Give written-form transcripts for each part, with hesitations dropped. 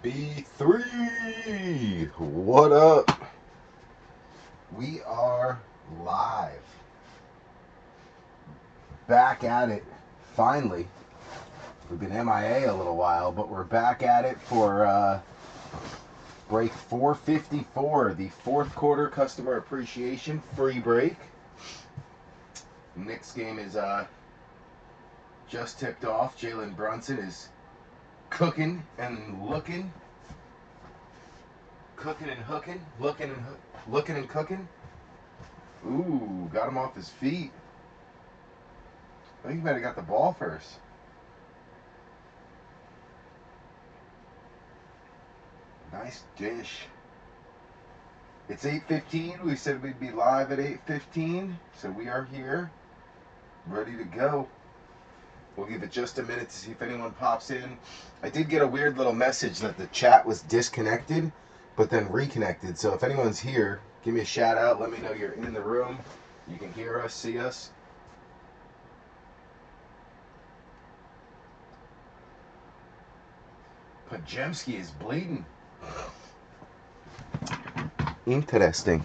B3, what up? We are live. Back at it, finally. We've been MIA a little while, but we're back at it for break 454, the fourth quarter customer appreciation free break. Next game is just tipped off. Jalen Brunson is cooking and looking. Cooking and hooking, looking and cooking. Ooh, got him off his feet. I think he might have got the ball first. Nice dish. It's 8:15. We said we'd be live at 8:15, so we are here, ready to go. We'll give it just a minute to see if anyone pops in. I did get a weird little message that the chat was disconnected, but then reconnected. So if anyone's here, give me a shout out. Let me know you're in the room. You can hear us, see us. Pajemski is bleeding. Interesting.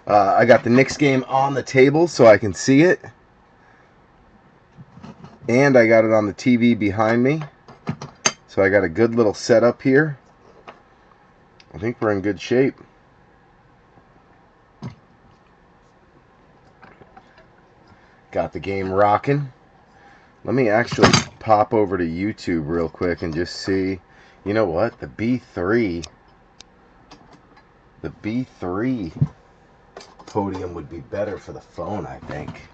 I got the Knicks game on the table so I can see it. And I got it on the TV behind me. So I got a good little setup here. I think we're in good shape. Got the game rocking. Let me actually pop over to YouTube real quick and just see. You know what? The B3 podium would be better for the phone, I think.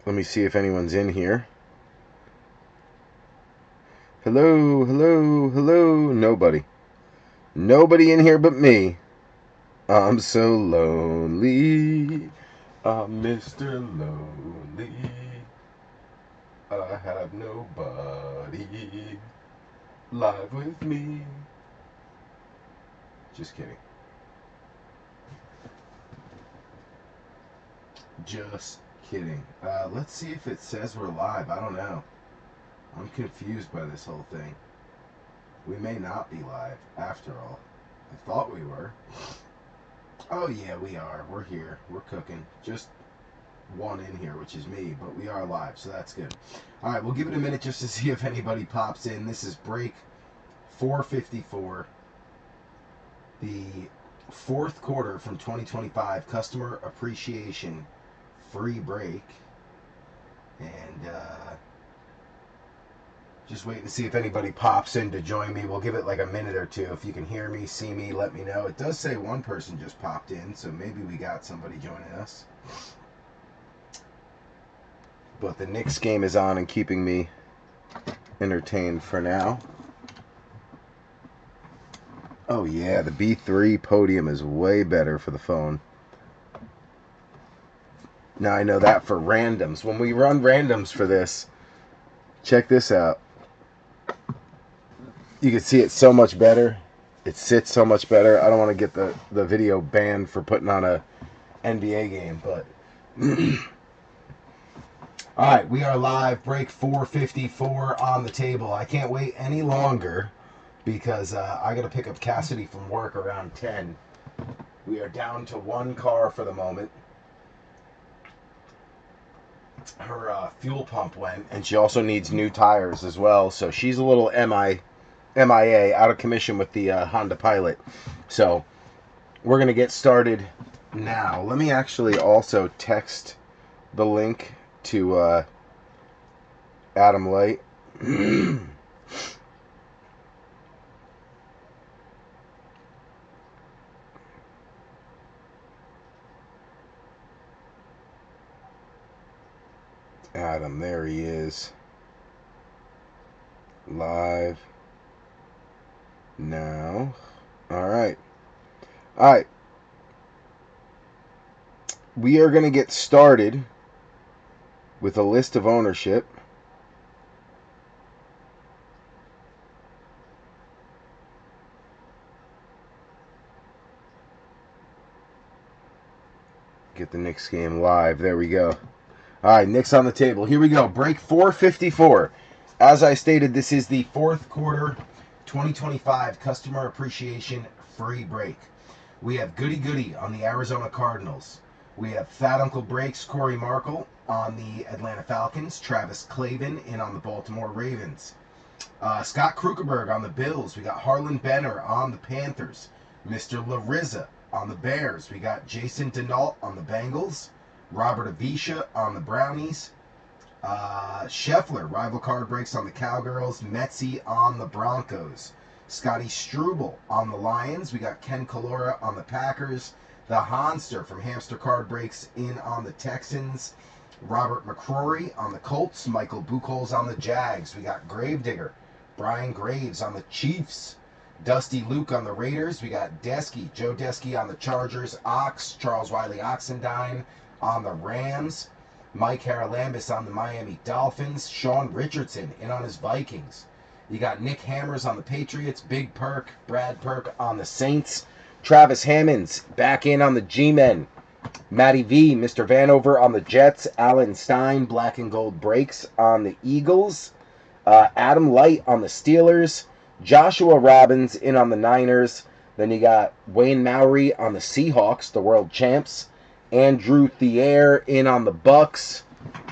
Let me see if anyone's in here. Hello, hello, hello. Nobody. Nobody in here but me. I'm so lonely. I'm Mr. Lonely. I have nobody live with me. Just kidding. Just kidding. Let's see if it says we're live. I don't know. I'm confused by this whole thing. We may not be live after all. I thought we were. Oh yeah, we are. We're here. We're cooking. Just one in here, which is me, but we are live, so that's good. All right, we'll give it a minute just to see if anybody pops in. This is break 454, the fourth quarter from 2025 customer appreciation free break, and just waiting to see if anybody pops in to join me. We'll give it like a minute or two. If you can hear me, see me, let me know. It does say one person just popped in, so maybe we got somebody joining us. But the Knicks game is on and keeping me entertained for now. Oh yeah, the B3 podium is way better for the phone. Now I know that for randoms. When we run randoms for this, check this out. You can see it so much better. It sits so much better. I don't want to get the video banned for putting on a NBA game, but all right, we are live. Break 454 on the table. I can't wait any longer because I got to pick up Cassidy from work around 10. We are down to one car for the moment. Her fuel pump went, and she also needs new tires as well, so she's a little MIA, out of commission with the Honda Pilot. So we're going to get started now. Let me actually also text the link to Adam Light. Adam, there he is. Live now. All right. All right. We are going to get started with a list of ownership. Get the Knicks game live. There we go. All right, Knicks on the table. Here we go. Break 454. As I stated, this is the fourth quarter 2025 customer appreciation free break. We have Goody Goody on the Arizona Cardinals. We have Fat Uncle Breaks Corey Markle on the Atlanta Falcons. Travis Clavin in on the Baltimore Ravens. Scott Krugerberg on the Bills. We got Harlan Benner on the Panthers. Mr. Larissa on the Bears. We got Jason Denault on the Bengals. Robert Avisha on the Brownies. Scheffler, rival card breaks on the Cowgirls. Metzi on the Broncos. Scotty Struble on the Lions. We got Ken Calora on the Packers. The Honster from Hamster Card Breaks in on the Texans. Robert McCrory on the Colts. Michael Buchholz on the Jags. We got Gravedigger. Brian Graves on the Chiefs. Dusty Luke on the Raiders. We got Desky, Joe Desky on the Chargers. Ox, Charles Wiley Oxendine on the Rams. Mike Haralambis on the Miami Dolphins. Sean Richardson in on his Vikings. You got Nick Hammers on the Patriots. Big Perk, Brad Perk on the Saints. Travis Hammonds back in on the G-Men. Matty V, Mr. Vanover on the Jets. Alan Stein, Black and Gold Breaks on the Eagles. Adam Light on the Steelers. Joshua Robbins in on the Niners. Then you got Wayne Mowry on the Seahawks, the world champs. Andrew Thier in on the Bucks.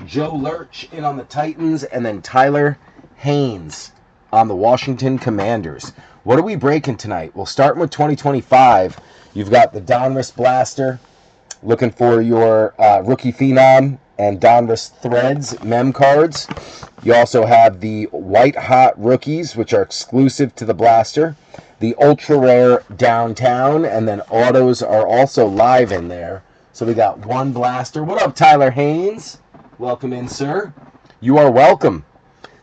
Joe Lurch in on the Titans. And then Tyler Haynes on the Washington Commanders. What are we breaking tonight? Well, starting with 2025, you've got the Donruss Blaster, looking for your Rookie Phenom and Donruss Threads mem cards. You also have the White Hot Rookies, which are exclusive to the Blaster. The Ultra Rare Downtown, and then autos are also live in there. So we got one Blaster. What up, Tyler Haynes? Welcome in, sir. You are welcome.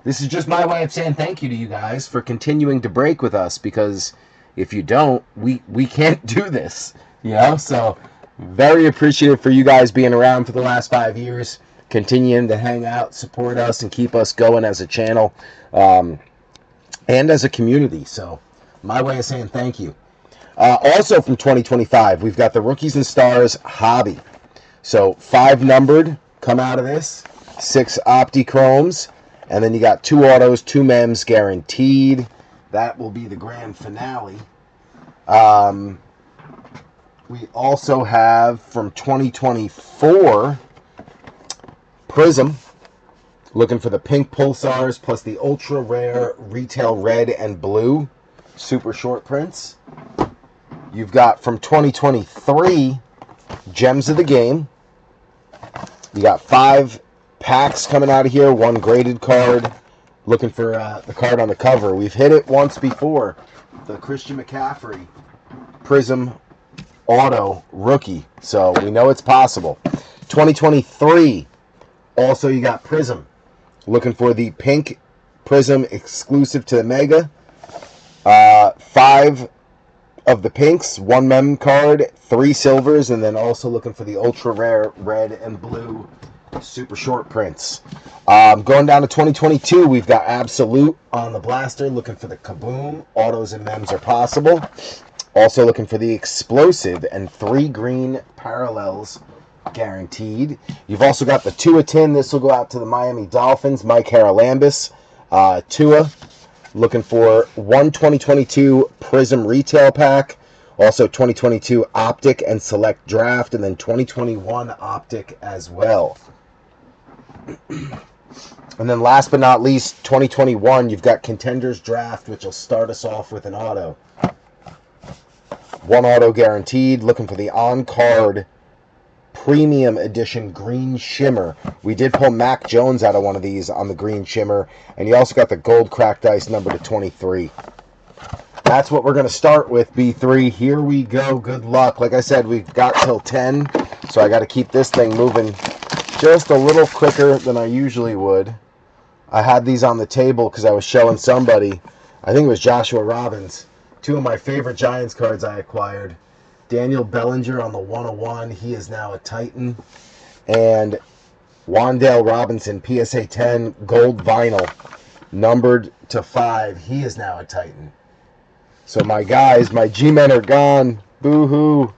This is just my way of saying thank you to you guys for continuing to break with us, because if you don't, we can't do this, you know? So very appreciative for you guys being around for the last 5 years, continuing to hang out, support us, and keep us going as a channel and as a community. So my way of saying thank you. Also from 2025, we've got the Rookies and Stars Hobby. So 5 numbered come out of this, 6 Opti-Chromes, and then you got 2 autos, 2 mems guaranteed. That will be the grand finale. We also have from 2024 Prism, looking for the pink Pulsars plus the ultra rare retail red and blue super short prints. You've got from 2023 Gems of the Game. You got 5 packs coming out of here, 1 graded card. Looking for the card on the cover. We've hit it once before. The Christian McCaffrey Prism Auto Rookie. So we know it's possible. 2023. Also, you got Prism. Looking for the pink Prism exclusive to the Mega. 5 of the pinks, 1 mem card, 3 silvers, and then also looking for the ultra rare red and blue super short prints. Going down to 2022, we've got Absolute on the Blaster, looking for the Kaboom. Autos and mems are possible. Also looking for the Explosive and 3 green Parallels guaranteed. You've also got the Tua tin. This will go out to the Miami Dolphins. Mike Haralambis. Tua. Looking for 1 2022 Prism Retail Pack. Also 2022 Optic and Select Draft. And then 2021 Optic as well. And then last but not least, 2021, you've got Contenders Draft, which will start us off with an auto. 1 auto guaranteed. Looking for the on-card Premium Edition Green Shimmer. We did pull Mac Jones out of one of these on the Green Shimmer. And you also got the Gold Cracked Ice number to 23. That's what we're going to start with, B3. Here we go. Good luck. Like I said, we've got till 10. So I got to keep this thing moving just a little quicker than I usually would. I had these on the table because I was showing somebody. I think it was Joshua Robbins. 2 of my favorite Giants cards I acquired. Daniel Bellinger on the 101. He is now a Titan. And Wan'Dale Robinson, PSA 10 gold vinyl, numbered to 5. He is now a Titan. So my guys, my G-men are gone. Boo-hoo.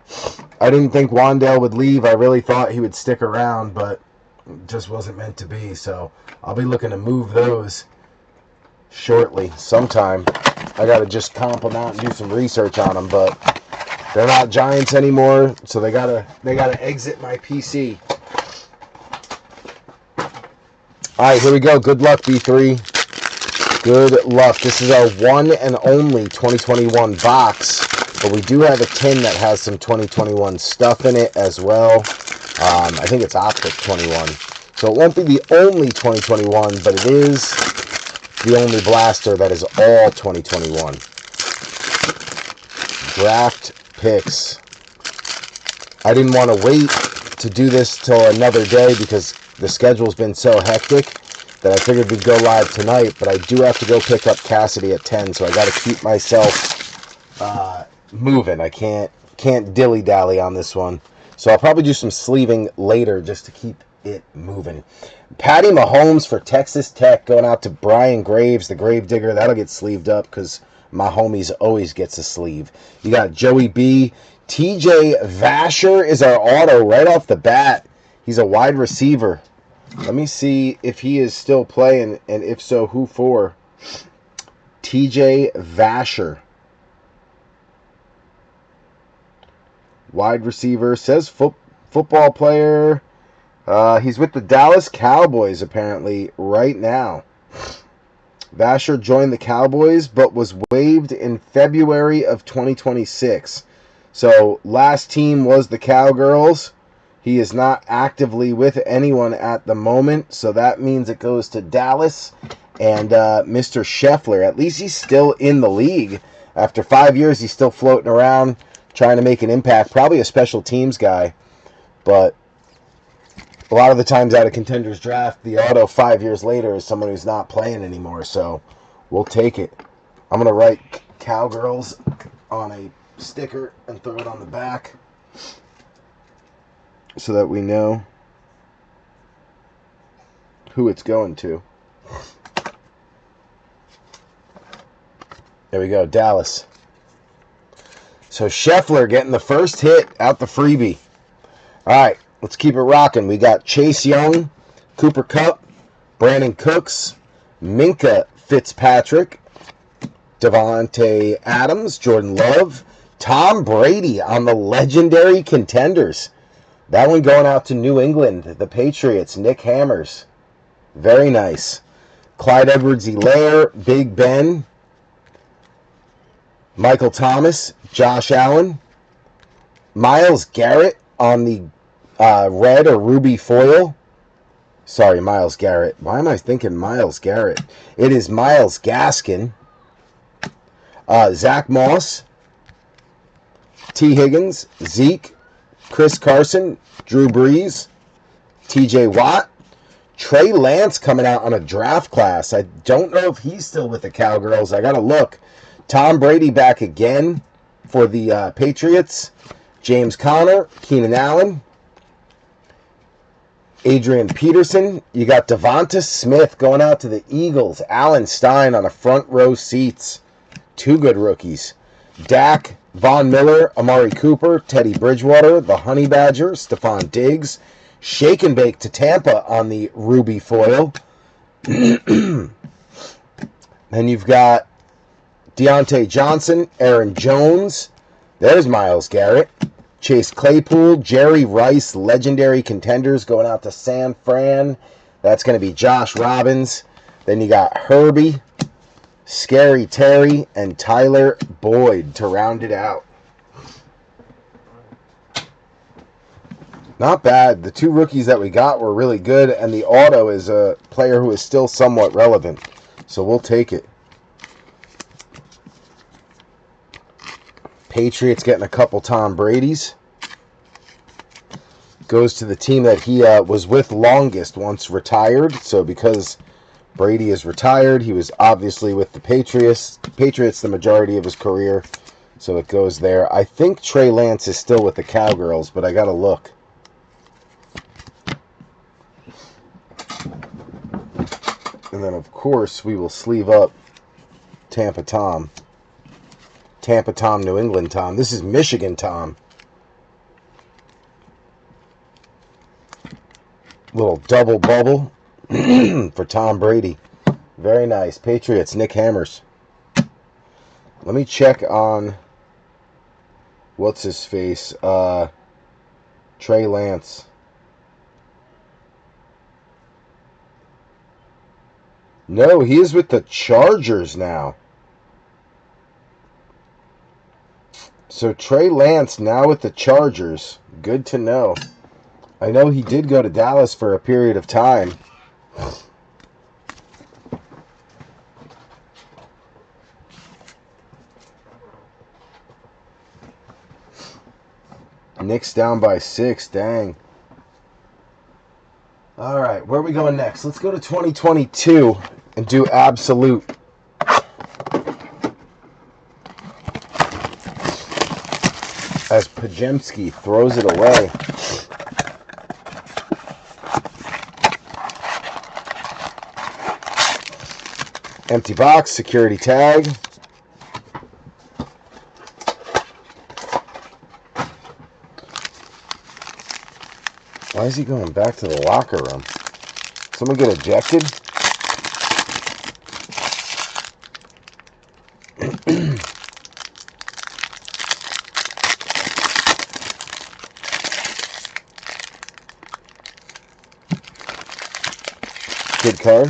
I didn't think Wan'Dale would leave. I really thought he would stick around, but it just wasn't meant to be. So I'll be looking to move those shortly, sometime. I got to just comp them out and do some research on them, but they're not Giants anymore, so they gotta exit my PC. All right, here we go. Good luck, B3. Good luck. This is our one and only 2021 box, but we do have a tin that has some 2021 stuff in it as well. I think it's Optic 21. So it won't be the only 2021, but it is the only blaster that is all 2021. Draft picks. I didn't want to wait to do this till another day because the schedule's been so hectic that I figured we'd go live tonight, but I do have to go pick up Cassidy at 10, so I got to keep myself moving. I can't dilly-dally on this one. So I'll probably do some sleeving later just to keep it moving. Patty Mahomes for Texas Tech going out to Brian Graves, the Gravedigger. That'll get sleeved up because my homies always gets a sleeve. You got Joey B. TJ Vasher is our auto right off the bat. He's a wide receiver. Let me see if he is still playing, and if so, who for? TJ Vasher. Wide receiver. Says football player. He's with the Dallas Cowboys, apparently, right now. Vasher joined the Cowboys, but was waived in February of 2026. So, last team was the Cowgirls. He is not actively with anyone at the moment, so that means it goes to Dallas and Mr. Scheffler. At least he's still in the league. After 5 years, he's still floating around, trying to make an impact. Probably a special teams guy, but a lot of the times out of Contenders Draft, the auto 5 years later is someone who's not playing anymore, so we'll take it. I'm going to write Cowgirls on a sticker and throw it on the back so that we know who it's going to. There we go, Dallas. So Scheffler getting the first hit out the freebie. All right, let's keep it rocking. We got Chase Young, Cooper Kupp, Brandon Cooks, Minka Fitzpatrick, Devontae Adams, Jordan Love, Tom Brady on the legendary Contenders. That one going out to New England, the Patriots, Nick Hammers. Very nice. Clyde Edwards-Helaire, Big Ben, Michael Thomas, Josh Allen, Myles Garrett on the red or ruby foil. Sorry, Myles Garrett. Why am I thinking Myles Garrett? It is Myles Gaskin. Zach Moss, T. Higgins, Zeke, Chris Carson, Drew Brees, TJ Watt, Trey Lance coming out on a draft class. I don't know if he's still with the Cowgirls. I got to look. Tom Brady back again for the Patriots. James Conner, Keenan Allen, Adrian Peterson. You got Devonta Smith going out to the Eagles. Alan Stein on the front row seats. Two good rookies. Dak, Von Miller, Amari Cooper, Teddy Bridgewater, the Honey Badger, Stephon Diggs, Shake and Bake to Tampa on the ruby foil. Then you've got Deontay Johnson, Aaron Jones. There's Myles Garrett. Chase Claypool, Jerry Rice, legendary Contenders going out to San Fran. That's going to be Josh Robbins. Then you got Herbie, Scary Terry, and Tyler Boyd to round it out. Not bad. The two rookies that we got were really good, and the auto is a player who is still somewhat relevant. So we'll take it. Patriots getting a couple Tom Brady's. Goes to the team that he was with longest, once retired. So because Brady is retired, he was obviously with the Patriots the majority of his career. So it goes there. I think Trey Lance is still with the Cowgirls, but I got to look. And then, of course, we will sleeve up Tampa Tom. Tampa Tom, New England Tom. This is Michigan Tom. Little double bubble for Tom Brady. Very nice. Patriots, Nick Hammers. Let me check on what's his face? Trey Lance. No, he is with the Chargers now. So Trey Lance now with the Chargers. Good to know. I know he did go to Dallas for a period of time. Knicks down by 6. Dang. All right, where are we going next? Let's go to 2022 and do absolute. As Pajemski throws it away. Empty box, security tag. Why is he going back to the locker room? Someone get ejected? Good card.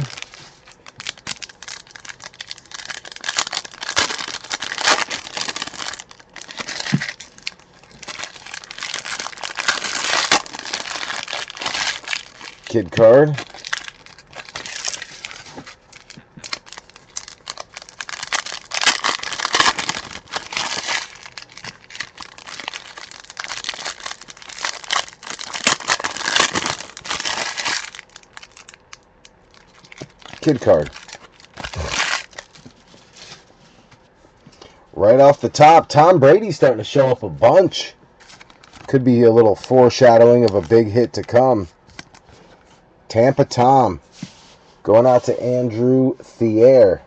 Kid card. Kid card. Right off the top, Tom Brady's starting to show up a bunch. Could be a little foreshadowing of a big hit to come. Tampa Tom. Going out to Andrew Thier.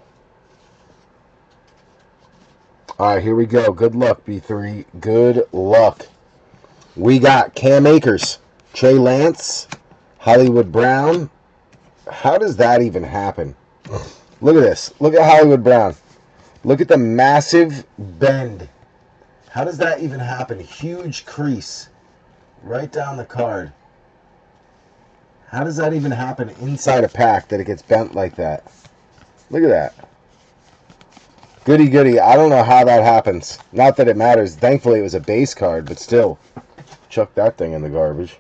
Alright, here we go. Good luck, B3. Good luck. We got Cam Akers, Trey Lance, Hollywood Brown. How does that even happen? Look at this. Look at Hollywood Brown. Look at the massive bend. How does that even happen? Huge crease right down the card. How does that even happen inside a pack that it gets bent like that? Look at that. Goody goody. I don't know how that happens. Not that it matters. Thankfully it was a base card, but still. Chuck that thing in the garbage.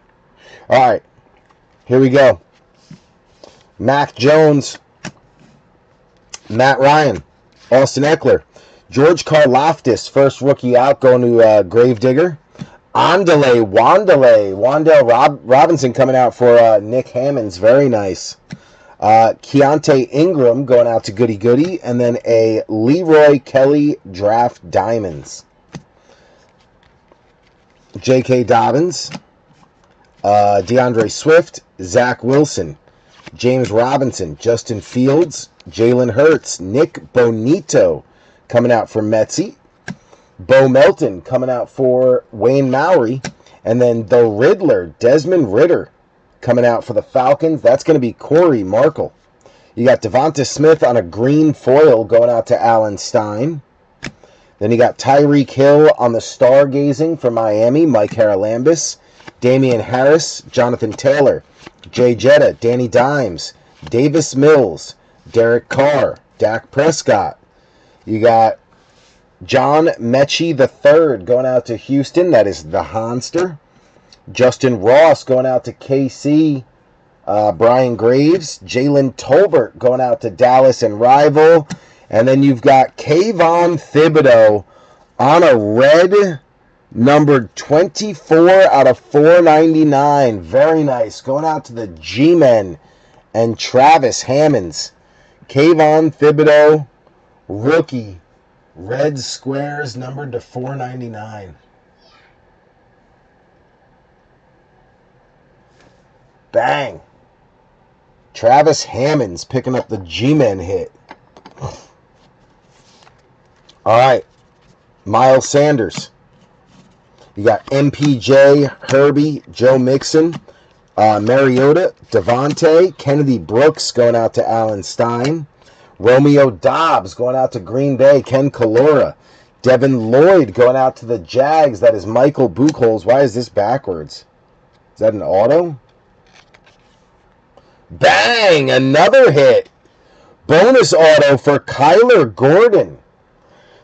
Alright. Here we go. Mac Jones. Matt Ryan. Austin Eckler. George Karlaftis, first rookie out, going to Gravedigger. Wandale Robinson coming out for Nick Hammonds. Very nice. Keontae Ingram going out to Goody Goody. And then a Leroy Kelly Draft Diamonds. J.K. Dobbins. DeAndre Swift. Zach Wilson. James Robinson. Justin Fields. Jalen Hurts. Nick Bonito coming out for Metsy. Bo Melton coming out for Wayne Maury. And then the Riddler, Desmond Ridder, coming out for the Falcons. That's going to be Corey Markle. You got Devonta Smith on a green foil going out to Alan Stein. Then you got Tyreek Hill on the stargazing for Miami, Mike Haralambis. Damian Harris, Jonathan Taylor. Jay Jetta, Danny Dimes. Davis Mills, Derek Carr, Dak Prescott. You got John Mechie III going out to Houston. That is the Honster. Justin Ross going out to KC. Brian Graves. Jalen Tolbert going out to Dallas and Rival. And then you've got Kayvon Thibodeau on a red numbered 24 out of 499. Very nice. Going out to the G-Men and Travis Hammonds. Kayvon Thibodeau, rookie. Red squares numbered to 499. Bang. Travis Hammonds picking up the G-Men hit. Alright. Miles Sanders. You got MPJ, Herbie, Joe Mixon, Mariota, Devontae, Kennedy Brooks going out to Alan Stein. Romeo Dobbs going out to Green Bay. Ken Kalora. Devin Lloyd going out to the Jags. That is Michael Buchholz. Why is this backwards? Is that an auto? Bang! Another hit. Bonus auto for Kyler Gordon.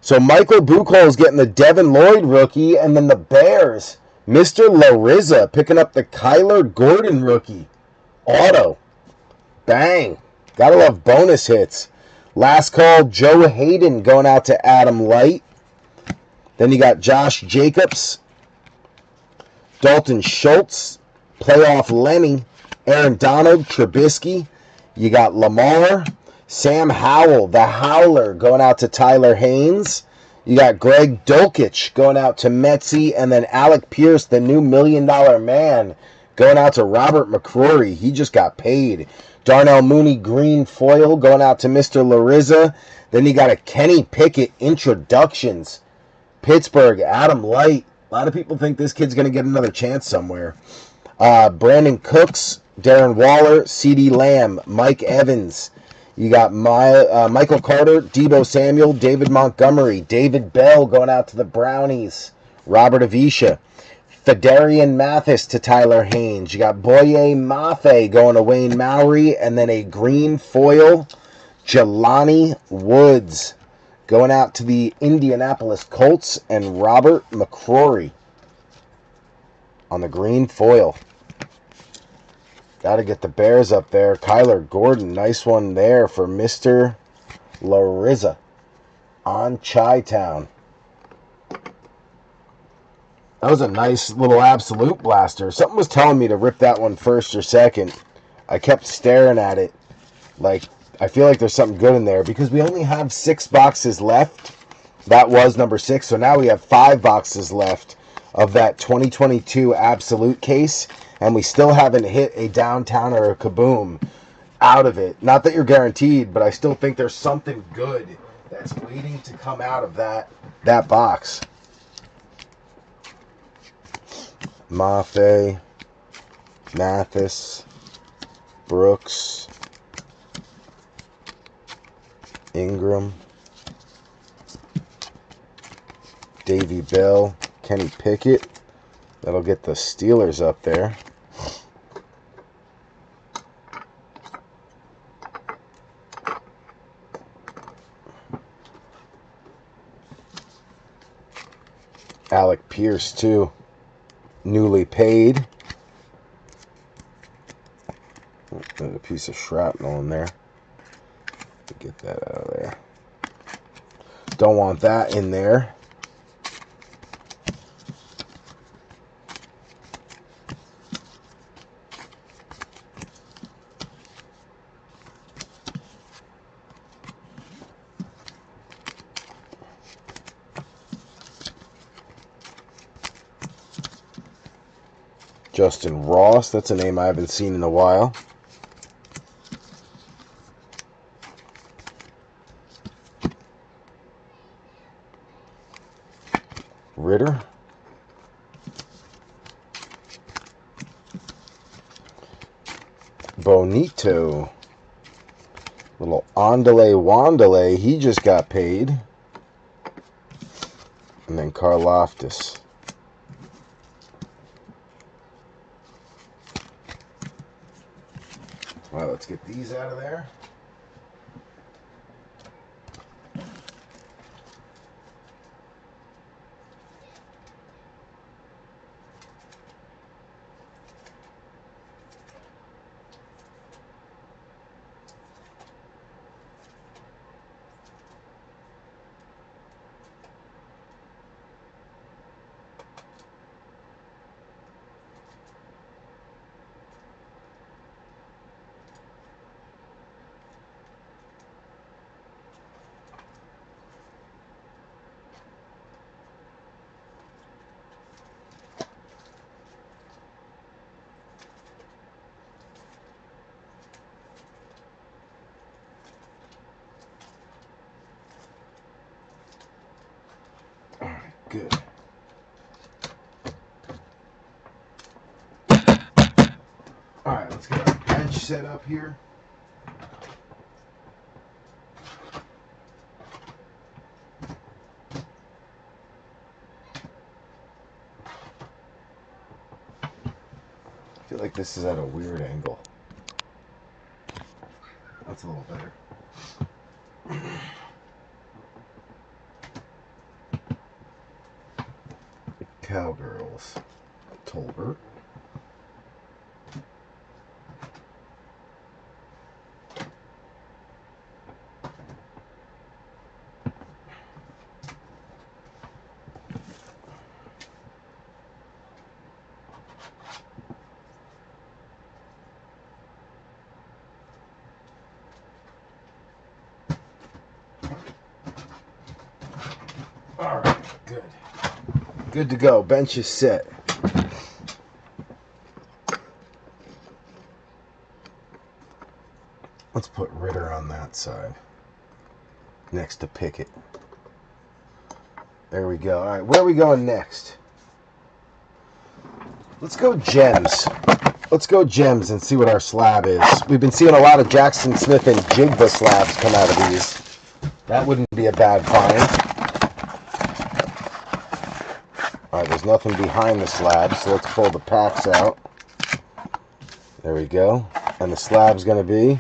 So Michael Buchholz getting the Devin Lloyd rookie, and then the Bears, Mr. Larissa picking up the Kyler Gordon rookie. Auto. Bang. Gotta love bonus hits. Last call, Joe Hayden going out to Adam Light. Then you got Josh Jacobs, Dalton Schultz, playoff Lenny, Aaron Donald, Trubisky. You got Lamar, Sam Howell, the Howler, going out to Tyler Haynes. You got Greg Dulcich going out to Metzi, and then Alec Pierce, the new $1 million man, going out to Robert McCrory. He just got paid. Darnell Mooney, green foil, going out to Mr. Larissa. Then you got a Kenny Pickett introductions. Pittsburgh, Adam Light. A lot of people think this kid's going to get another chance somewhere. Brandon Cooks, Darren Waller, CeeDee Lamb, Mike Evans. You got Michael Carter, Deebo Samuel, David Montgomery, David Bell going out to the Brownies, Robert Avisha, Fedarian Mathis to Tyler Haynes. You got Boye Mafe going to Wayne Mowry, and then a green foil, Jelani Woods going out to the Indianapolis Colts, and Robert McCrory on the green foil. Got to get the Bears up there. Kyler Gordon, nice one there for Mr. Larissa on Chi-Town. That was a nice little absolute blaster. Something was telling me to rip that one first or second. I kept staring at it like, I feel like there's something good in there because we only have 6 boxes left. That was number 6, so now we have 5 boxes left of that 2022 Absolute case, and we still haven't hit a downtown or a kaboom out of it. Not that you're guaranteed, but I still think there's something good that's waiting to come out of that box. Mafe, Mathis, Brooks, Ingram, Davey Bell, Kenny Pickett. That'll get the Steelers up there. Alec Pierce, too. Newly paid. There's a piece of shrapnel in there. Get that out of there. Don't want that in there. Justin Ross, that's a name I haven't seen in a while. Ritter. Bonito. Little Andale Wandale, he just got paid. And then Karlaftis. All right, let's get these out of there. Good. Alright, let's get our bench set up here. I feel like this is at a weird angle. That's a little better. Cowgirls. Tolbert. All right, good. Good to go. Bench is set. Let's put Ritter on that side, next to Pickett. There we go. All right, where are we going next? Let's go gems. Let's go gems and see what our slab is. We've been seeing a lot of Jackson Smith and Jigba slabs come out of these. That wouldn't be a bad find. All right, there's nothing behind the slab, so let's pull the packs out. There we go. And the slab's going to be...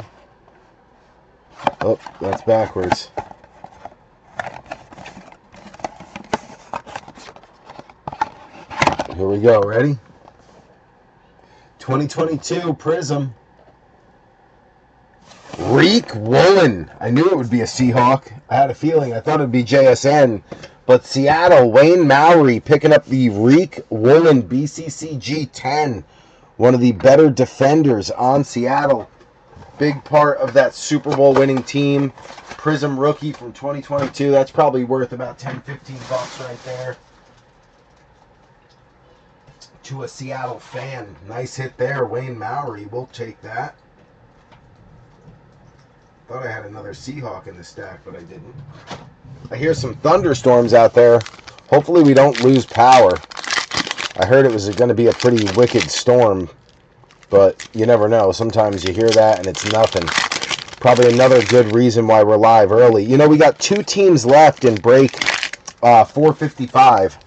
Oh, that's backwards. Here we go. Ready? 2022 Prism. Reek Woolen. I knew it would be a Seahawk. I had a feeling. I thought it would be JSN. But Seattle, Wayne Maury picking up the Reek Woolen BCCG 10. One of the better defenders on Seattle. Big part of that Super Bowl winning team. Prism rookie from 2022. That's probably worth about 10, 15 bucks right there. To a Seattle fan. Nice hit there, Wayne Maury. We'll take that. Thought I had another Seahawk in the stack, but I didn't. I hear some thunderstorms out there. Hopefully we don't lose power. I heard it was going to be a pretty wicked storm, but you never know. Sometimes you hear that and it's nothing. Probably another good reason why we're live early. You know, we got 2 teams left in break 455.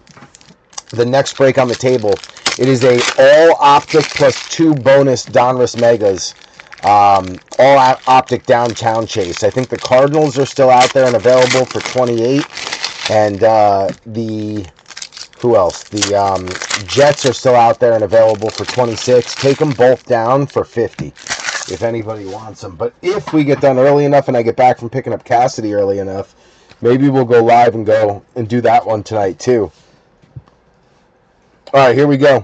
The next break on the table. It is a all optic plus 2 bonus Donruss Megas. All optic downtown chase. I think the Cardinals are still out there and available for 28. And who else? The Jets are still out there and available for 26. Take them both down for 50 if anybody wants them. But if we get done early enough and I get back from picking up Cassidy early enough, maybe we'll go live and go and do that one tonight too. All right, here we go.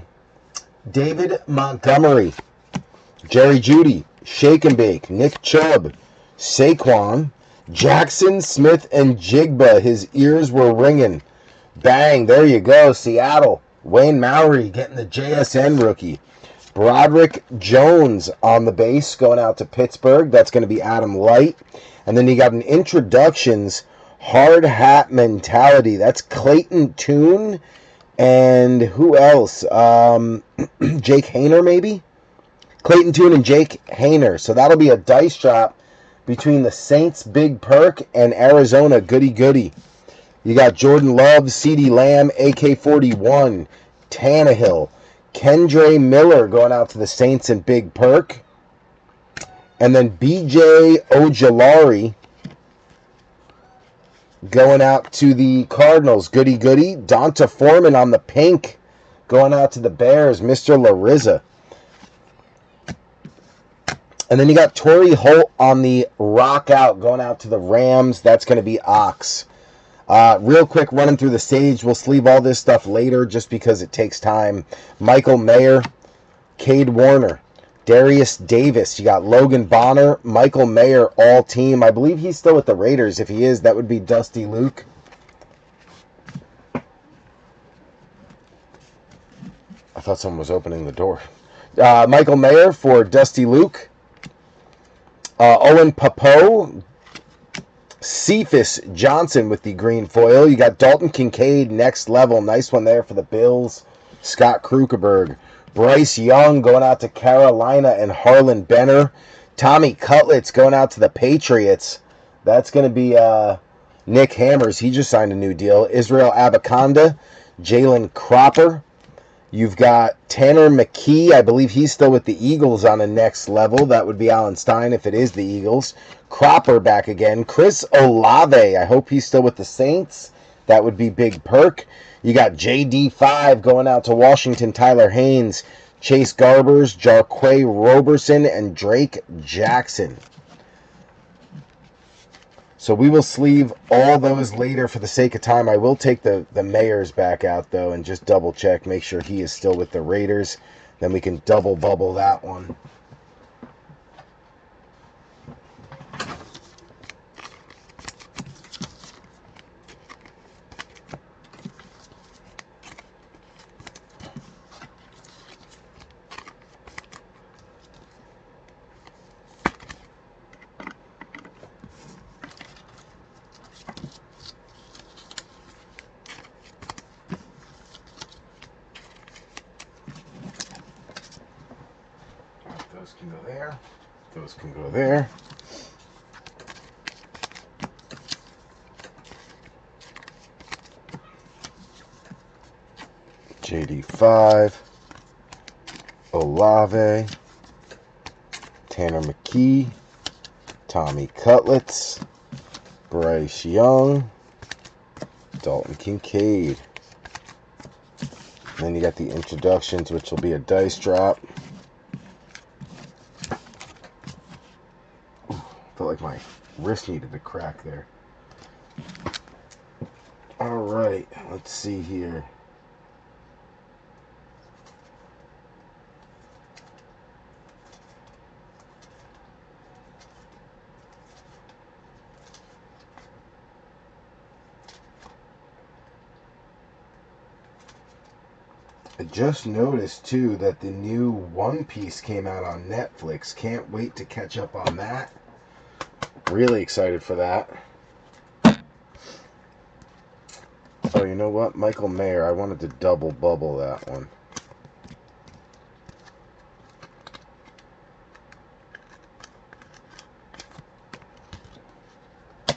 David Montgomery, Jerry Jeudy, Shake and Bake, Nick Chubb, Saquon, Jackson Smith and Jigba. His ears were ringing. Bang, there you go, Seattle. Wayne Maury getting the JSN rookie. Broderick Jones on the base going out to Pittsburgh. That's going to be Adam Light. And then you got an introductions hard hat mentality. That's Clayton Tune. And who else? Jake Hayner, maybe? Clayton Tune and Jake Hayner. So that'll be a dice drop between the Saints Big Perk and Arizona Goody Goody. You got Jordan Love, CeeDee Lamb, AK-41, Tannehill, Kendre Miller going out to the Saints and Big Perk. And then BJ Ojolari going out to the Cardinals. Goody Goody. Donta Foreman on the pink going out to the Bears. Mr. Larissa. And then you got Torrey Holt on the rock out going out to the Rams. That's going to be Ox. Real quick, running through the stage. We'll sleeve all this stuff later just because it takes time. Michael Mayer, Cade Warner, Darius Davis. You got Logan Bonner, Michael Mayer, all team. I believe he's still with the Raiders. If he is, that would be Dusty Luke. I thought someone was opening the door. Michael Mayer for Dusty Luke. Owen Papo. Cephas Johnson with the green foil. You got Dalton Kincaid, next level. Nice one there for the Bills. Scott Krugerberg. Bryce Young going out to Carolina and Harlan Benner. Tommy Cutlets going out to the Patriots. That's going to be Nick Hammers. He just signed a new deal. Israel Abaconda. Jalen Cropper. You've got Tanner McKee. I believe he's still with the Eagles on a next level. That would be Alan Stein if it is the Eagles. Cropper back again. Chris Olave. I hope he's still with the Saints. That would be Big Perk. You got JD5 going out to Washington. Tyler Haynes, Chase Garbers, Jarquay Roberson, and Drake Jackson. So we will sleeve all those later for the sake of time. I will take the Mayors back out, though, and just double check, make sure he is still with the Raiders. Then we can double bubble that one. Those can go there. Those can go there. JD5, Olave, Tanner McKee, Tommy Cutlets, Bryce Young, Dalton Kincaid. And then you got the introductions, which will be a dice drop. Ooh, felt like my wrist needed a crack there. All right, let's see here. I just noticed too that the new One Piece came out on Netflix. Can't wait to catch up on that. Really excited for that. Oh, you know what? Michael Mayer, I wanted to double bubble that one.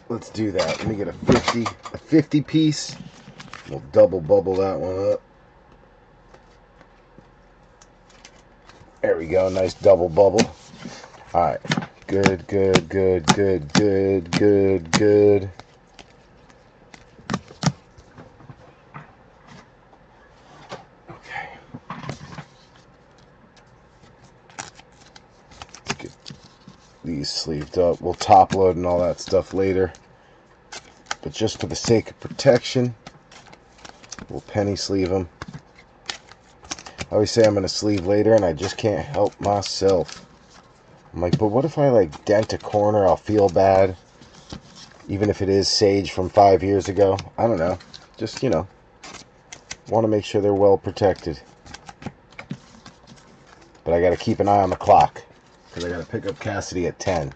Let's do that. Let me get a 50 piece. We'll double bubble that one up. There we go. Nice double bubble. All right. Good, good, good, good, good, good, good. Okay. Let's get these sleeved up. We'll top load and all that stuff later. But just for the sake of protection, we'll penny sleeve them. I always say I'm going to sleeve later, and I just can't help myself. I'm like, but what if I, like, dent a corner? I'll feel bad. Even if it is sage from 5 years ago. I don't know. Just, you know, want to make sure they're well protected. But I got to keep an eye on the clock, because I got to pick up Cassidy at 10.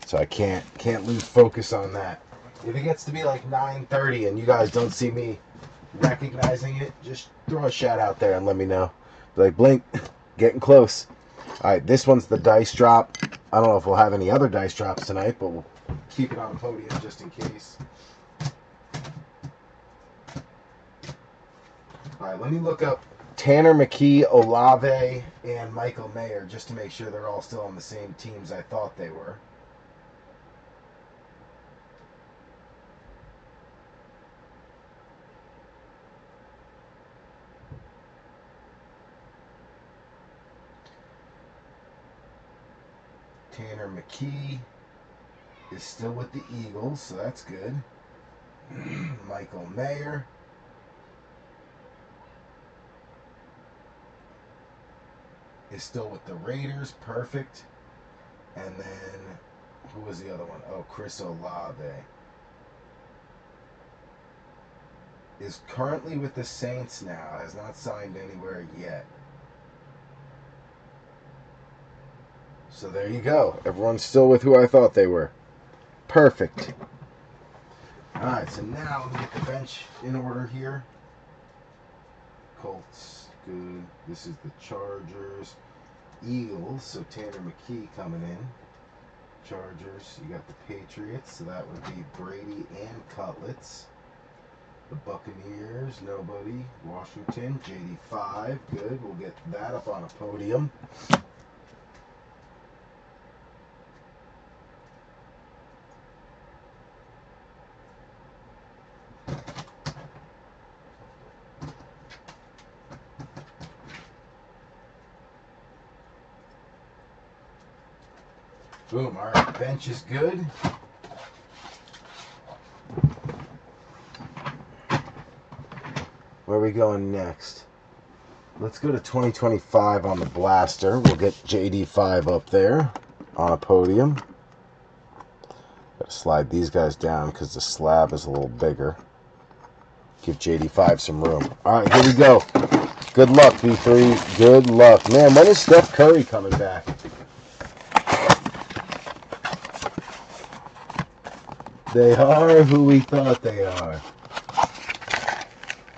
So I can't lose focus on that. If it gets to be like 9:30 and you guys don't see me recognizing it, just throw a shout out there and let me know. Be like, Blink, getting close. Alright, this one's the dice drop. I don't know if we'll have any other dice drops tonight, but we'll keep it on the podium just in case. Alright, let me look up Tanner McKee, Olave, and Michael Mayer just to make sure they're all still on the same teams I thought they were. Tanner McKee is still with the Eagles, so that's good. Michael Mayer is still with the Raiders, perfect. And then, who was the other one? Oh, Chris Olave is currently with the Saints now, has not signed anywhere yet. So there you go. Everyone's still with who I thought they were. Perfect. Alright, so now let me get the bench in order here. Colts, good. This is the Chargers. Eagles, so Tanner McKee coming in. Chargers, you got the Patriots, so that would be Brady and Cutlets. The Buccaneers, nobody. Washington, JD5, good. We'll get that up on a podium. Boom, all right, bench is good. Where are we going next? Let's go to 2025 on the blaster. We'll get JD5 up there on a podium. Gotta slide these guys down because the slab is a little bigger. Give JD5 some room. All right, here we go. Good luck, B3. Good luck. Man, when is Steph Curry coming back? They are who we thought they are.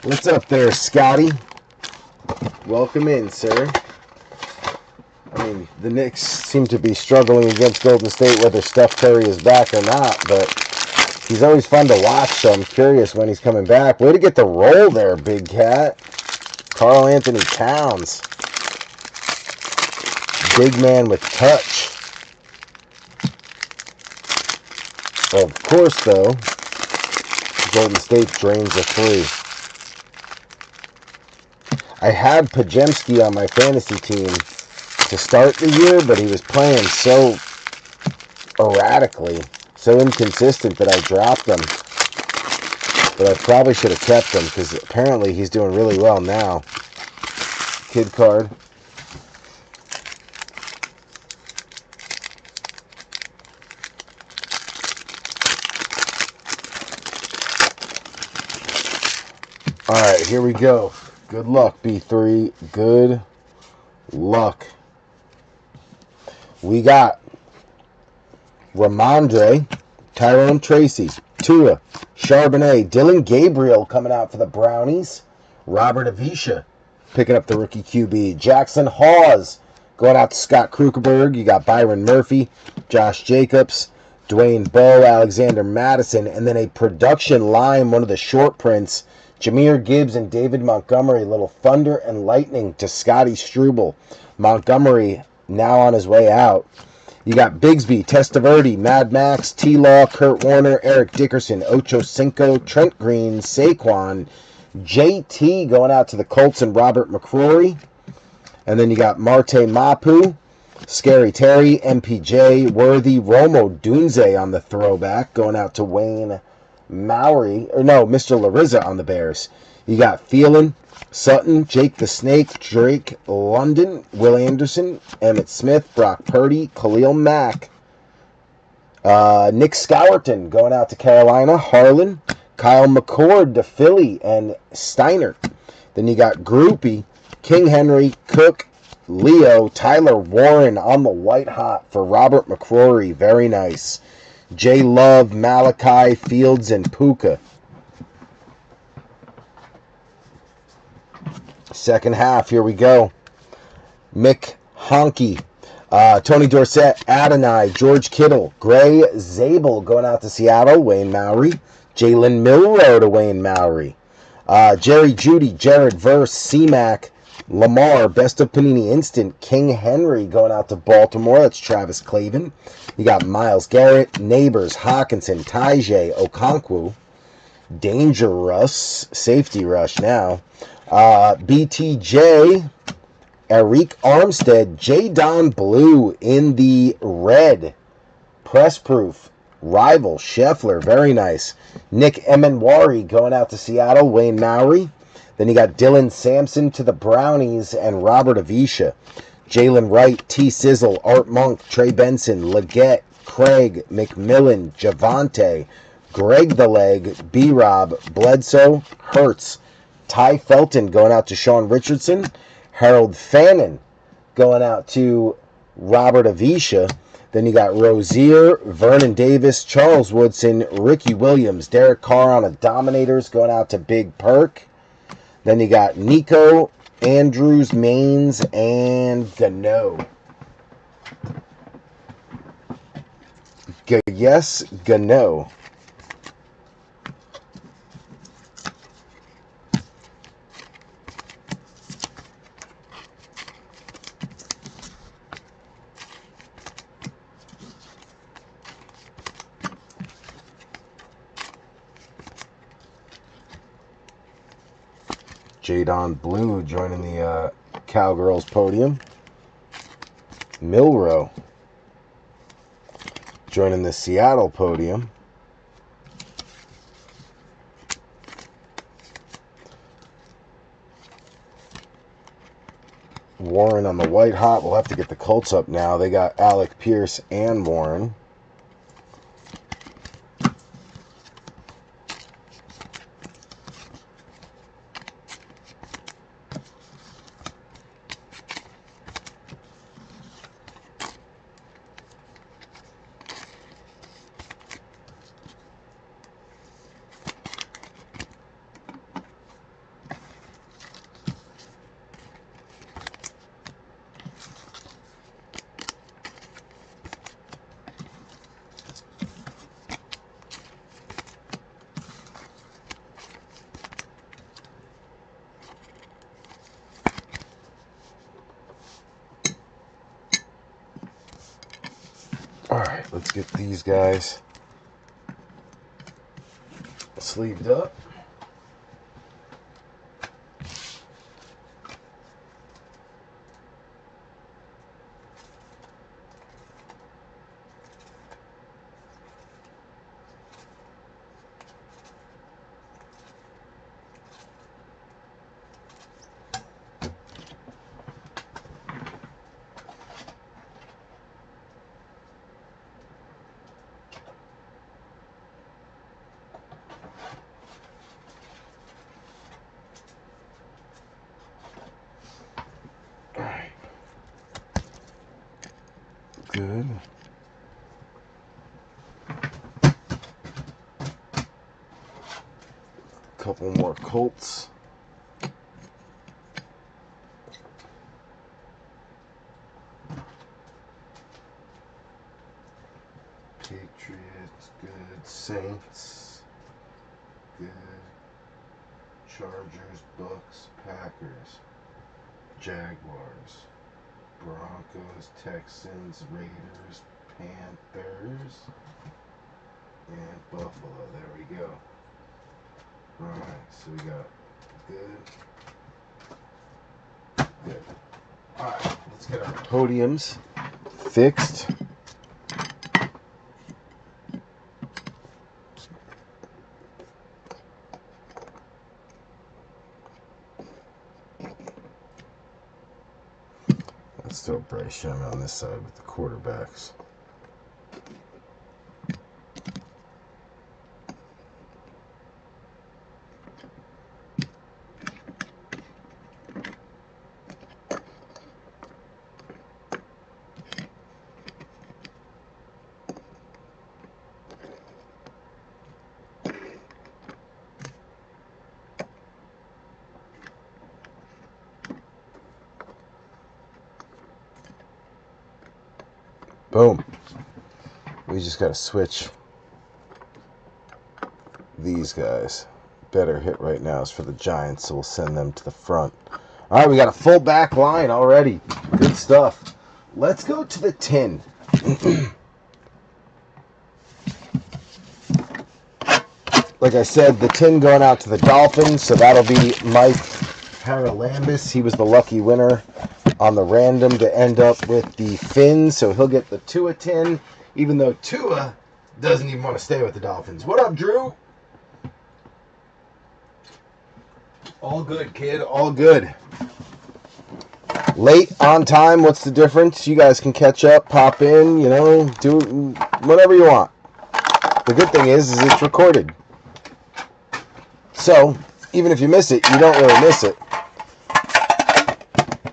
What's up there, Scotty? Welcome in, sir. I mean, the Knicks seem to be struggling against Golden State, whether Steph Curry is back or not, but he's always fun to watch, so I'm curious when he's coming back. Way to get the roll there, Big Cat. Karl Anthony Towns. Big man with touch. Of course, though, Golden State drains a three. I had Pajemski on my fantasy team to start the year, but he was playing so erratically, so inconsistent that I dropped him. But I probably should have kept him because apparently he's doing really well now. Kid card. Alright, here we go. Good luck, B3. Good luck. We got Ramondre, Tyrone Tracy, Tua, Charbonnet, Dylan Gabriel coming out for the Brownies, Robert Avisha picking up the rookie QB, Jackson Hawes going out to Scott Krugerberg. You got Byron Murphy, Josh Jacobs, Dwayne Bowe, Alexander Madison, and then a production line, one of the short prints, Jahmyr Gibbs and David Montgomery, little thunder and lightning to Scotty Struble. Montgomery now on his way out. You got Bigsby, Testaverde, Mad Max, T-Law, Kurt Warner, Eric Dickerson, Ocho Cinco, Trent Green, Saquon, JT going out to the Colts and Robert McCrory. And then you got Marte Mapu, Scary Terry, MPJ, Worthy, Romo Dunze on the throwback going out to Wayne Maury, or no, Mr. Larissa on the Bears. You got Thielen, Sutton, Jake the Snake, Drake London, Will Anderson, Emmitt Smith, Brock Purdy, Khalil Mack, Nick Scourton going out to Carolina, Harlan, Kyle McCord to Philly, and Steiner. Then you got Groupie, King Henry, Cook, Leo, Tyler Warren on the white hot for Robert McCrory. Very nice. J. Love, Malachi, Fields, and Puka. Second half, here we go. Mick Honky, Tony Dorsett, Adonai, George Kittle, Gray Zabel going out to Seattle, Wayne Maury, Jalen Milroe to Wayne Maury, Jerry Judy, Jared Verse, C-Mac, Lamar, Best of Panini Instant, King Henry going out to Baltimore. That's Travis Clavin. You got Myles Garrett, Neighbors, Hawkinson, Tajay, Okonkwo, Dangerous, Safety Rush now. BTJ, Eric Armstead, J. Don Blue in the red. Press proof. Rival, Scheffler, very nice. Nick Emenwari going out to Seattle, Wayne Maury. Then you got Dylan Sampson to the Brownies and Robert Avisha. Jalen Wright, T. Sizzle, Art Monk, Trey Benson, Leggett, Craig, McMillan, Javante, Greg the Leg, B-Rob, Bledsoe, Hertz, Ty Felton going out to Sean Richardson, Harold Fannin going out to Robert Avisha. Then you got Rozier, Vernon Davis, Charles Woodson, Ricky Williams, Derek Carr on a Dominators going out to Big Perk. Then you got Nico, Andrews, Maines, and Gano. Yes, Gano. Jadon Blue joining the Cowgirls podium. Milrow joining the Seattle podium. Warren on the white hot. We'll have to get the Colts up now. They got Alec Pierce and Warren. Alright, let's get these guys sleeved up. Good. Couple more Colts. Patriots, good. Saints, good. Chargers, Bucks, Packers, Jaguars, Broncos, Texans, Raiders, Panthers, and Buffalo. There we go. Alright, so we got good. Alright, let's get our podiums fixed. Let's throw Bryce Young on this side with the quarterbacks. Boom. We just got to switch these guys. Better hit right now is for the Giants, so we'll send them to the front. All right, we got a full back line already. Good stuff. Let's go to the tin. Like I said, the tin going out to the Dolphins, so that'll be Mike Haralambis. He was the lucky winner on the random to end up with the Fins, so he'll get the Tua tin, even though Tua doesn't even want to stay with the Dolphins. What up, Drew? All good, kid. All good. Late, on time, what's the difference? You guys can catch up, pop in, you know, do whatever you want. The good thing is it's recorded. So, even if you miss it, you don't really miss it.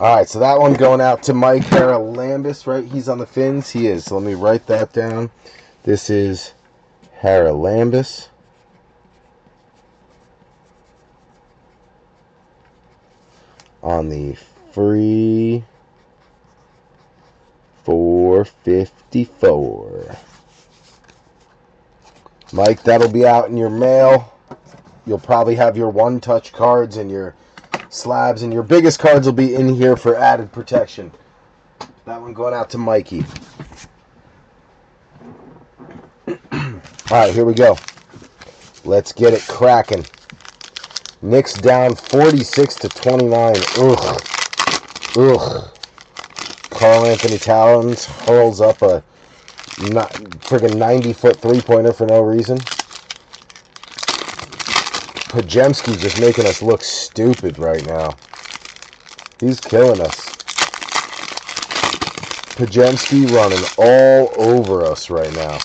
Alright, so that one going out to Mike Haralambis, right? He's on the Fins. He is. So let me write that down. This is Haralambis. On the free 454. Mike, that'll be out in your mail. You'll probably have your one-touch cards and your slabs, and your biggest cards will be in here for added protection. That one going out to Mikey. Alright, here we go. Let's get it cracking. Knicks down 46-29. Ugh. Ugh. Karl Anthony Towns hurls up a friggin' 90-foot three-pointer for no reason. Pajemski just making us look stupid right now. He's killing us. Pajemski running all over us right now.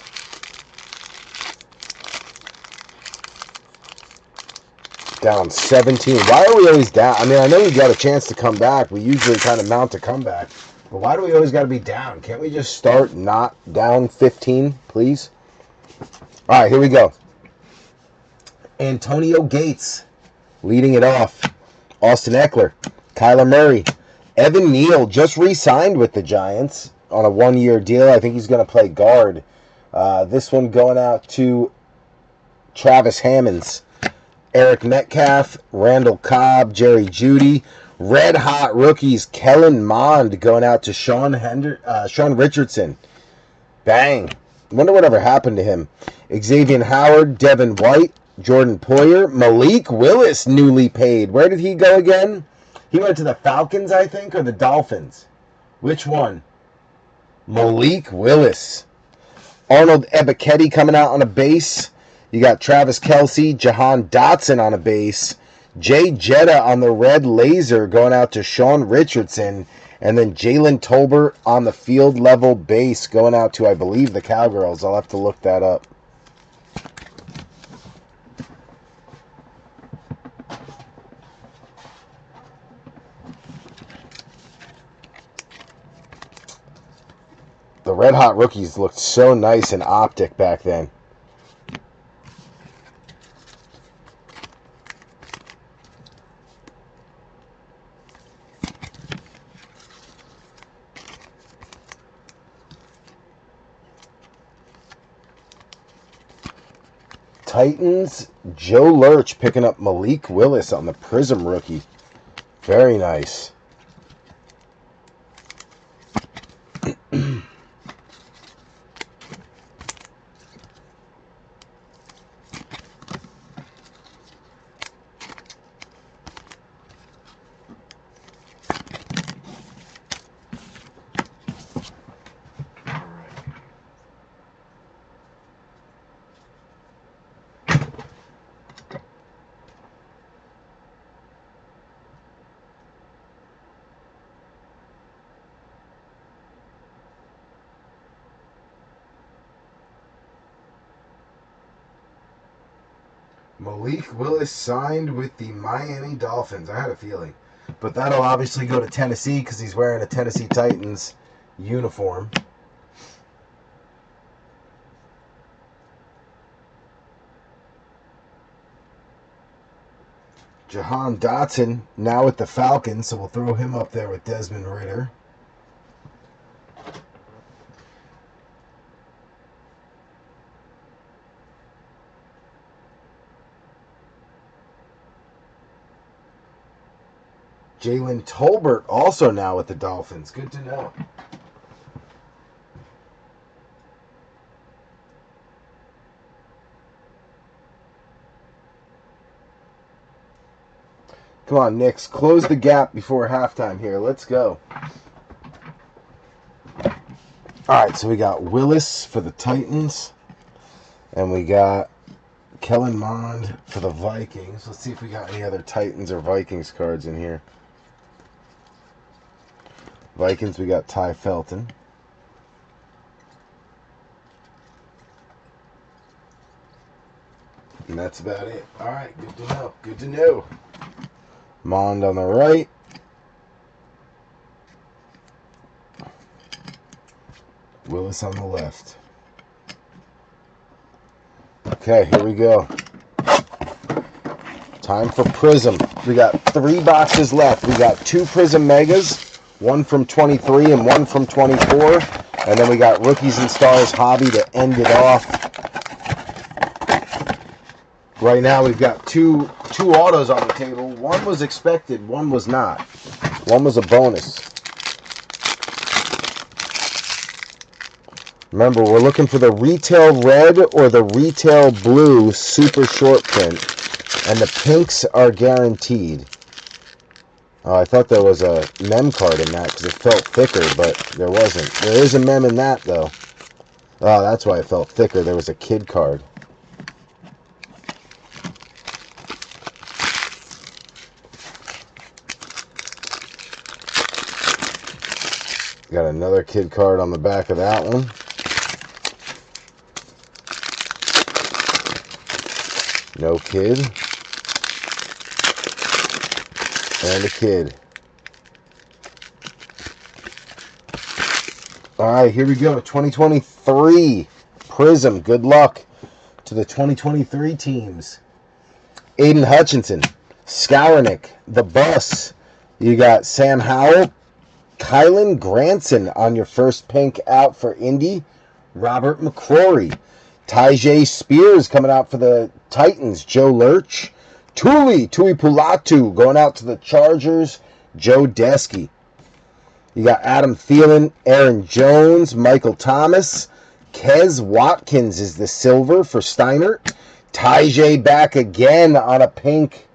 Down 17. Why are we always down? I mean, I know we got a chance to come back. We usually kind of mount a comeback. But why do we always got to be down? Can't we just start not down 15, please? All right, here we go. Antonio Gates leading it off. Austin Eckler, Kyler Murray, Evan Neal just re-signed with the Giants on a one-year deal. I think he's going to play guard. This one going out to Travis Hammonds, Eric Metcalf, Randall Cobb, Jerry Jeudy. Red hot rookies, Kellen Mond going out to Sean Richardson. Bang. Wonder whatever happened to him. Xavier Howard, Devin White, Jordan Poyer, Malik Willis newly paid. Where did he go again? He went to the Falcons, I think, or the Dolphins. Which one? Malik Willis. Arnold Ebiketie coming out on a base. You got Travis Kelce, Jahan Dotson on a base. Jay Jetta on the red laser going out to Sean Richardson. And then Jalen Tolbert on the field level base going out to, I believe, the Cowgirls. I'll have to look that up. The red hot rookies looked so nice and optic back then. Titans, Joe Lurch picking up Malik Willis on the Prism rookie. Very nice. Malik Willis signed with the Miami Dolphins. I had a feeling. But that'll obviously go to Tennessee because he's wearing a Tennessee Titans uniform. Jahan Dotson now with the Falcons, so we'll throw him up there with Desmond Ridder. Jalen Tolbert also now with the Dolphins. Good to know. Come on, Knicks. Close the gap before halftime here. Let's go. All right, so we got Willis for the Titans. And we got Kellen Mond for the Vikings. Let's see if we got any other Titans or Vikings cards in here. Vikings, we got Ty Felton. And that's about it. All right, good to know. Good to know. Mond on the right. Willis on the left. Okay, here we go. Time for Prism. We got 3 boxes left. We got 2 Prism Megas. One from 23 and one from 24. And then we got Rookies and Stars Hobby to end it off. Right now we've got two autos on the table. One was expected, one was not. One was a bonus. Remember, we're looking for the retail red or the retail blue super short print. And the pinks are guaranteed. Oh, I thought there was a mem card in that because it felt thicker, but there wasn't. There is a mem in that, though. Oh, that's why it felt thicker. There was a kid card. Got another kid card on the back of that one. No kid. And a kid. All right, here we go. 2023 Prism. Good luck to the 2023 teams. Aiden Hutchinson, Skowronek, The Bus. You got Sam Howell, Kylan Granson on your first pink out for Indy. Robert McCrory. Tyjae Spears coming out for the Titans. Joe Lurch. Tui Pulatu going out to the Chargers. Joe Desky. You got Adam Thielen, Aaron Jones, Michael Thomas. Kez Watkins is the silver for Steiner. Tyjae back again on a pink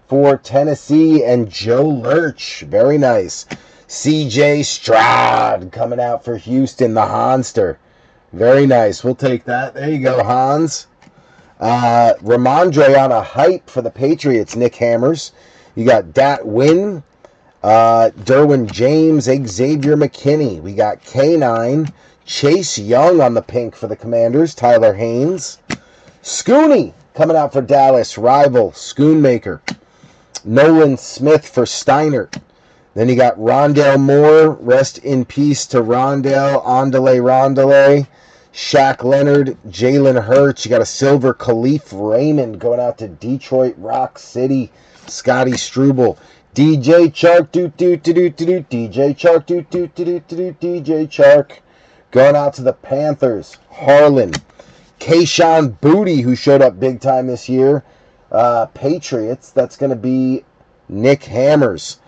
for Tennessee. And Joe Lurch. Very nice. CJ Stroud coming out for Houston, the Hanster. Very nice. We'll take that. There you go, Hans. Ramondre on a hype for the Patriots, Nick Hammers. You got Dat Wynn, Derwin James, Xavier McKinney. We got K9, Chase Young on the pink for the Commanders, Tyler Haynes. Scooney coming out for Dallas, rival, Schoonmaker. Nolan Smith for Steiner. Then you got Rondale Moore. Rest in peace to Rondale. Rondale. Shaq Leonard. Jalen Hurts. You got a silver Khalif Raymond going out to Detroit Rock City. Scotty Struble. DJ Chark. DJ Chark. DJ Chark. Going out to the Panthers. Harlan. Kayshawn Booty, who showed up big time this year. Patriots. That's going to be Nick Hammers.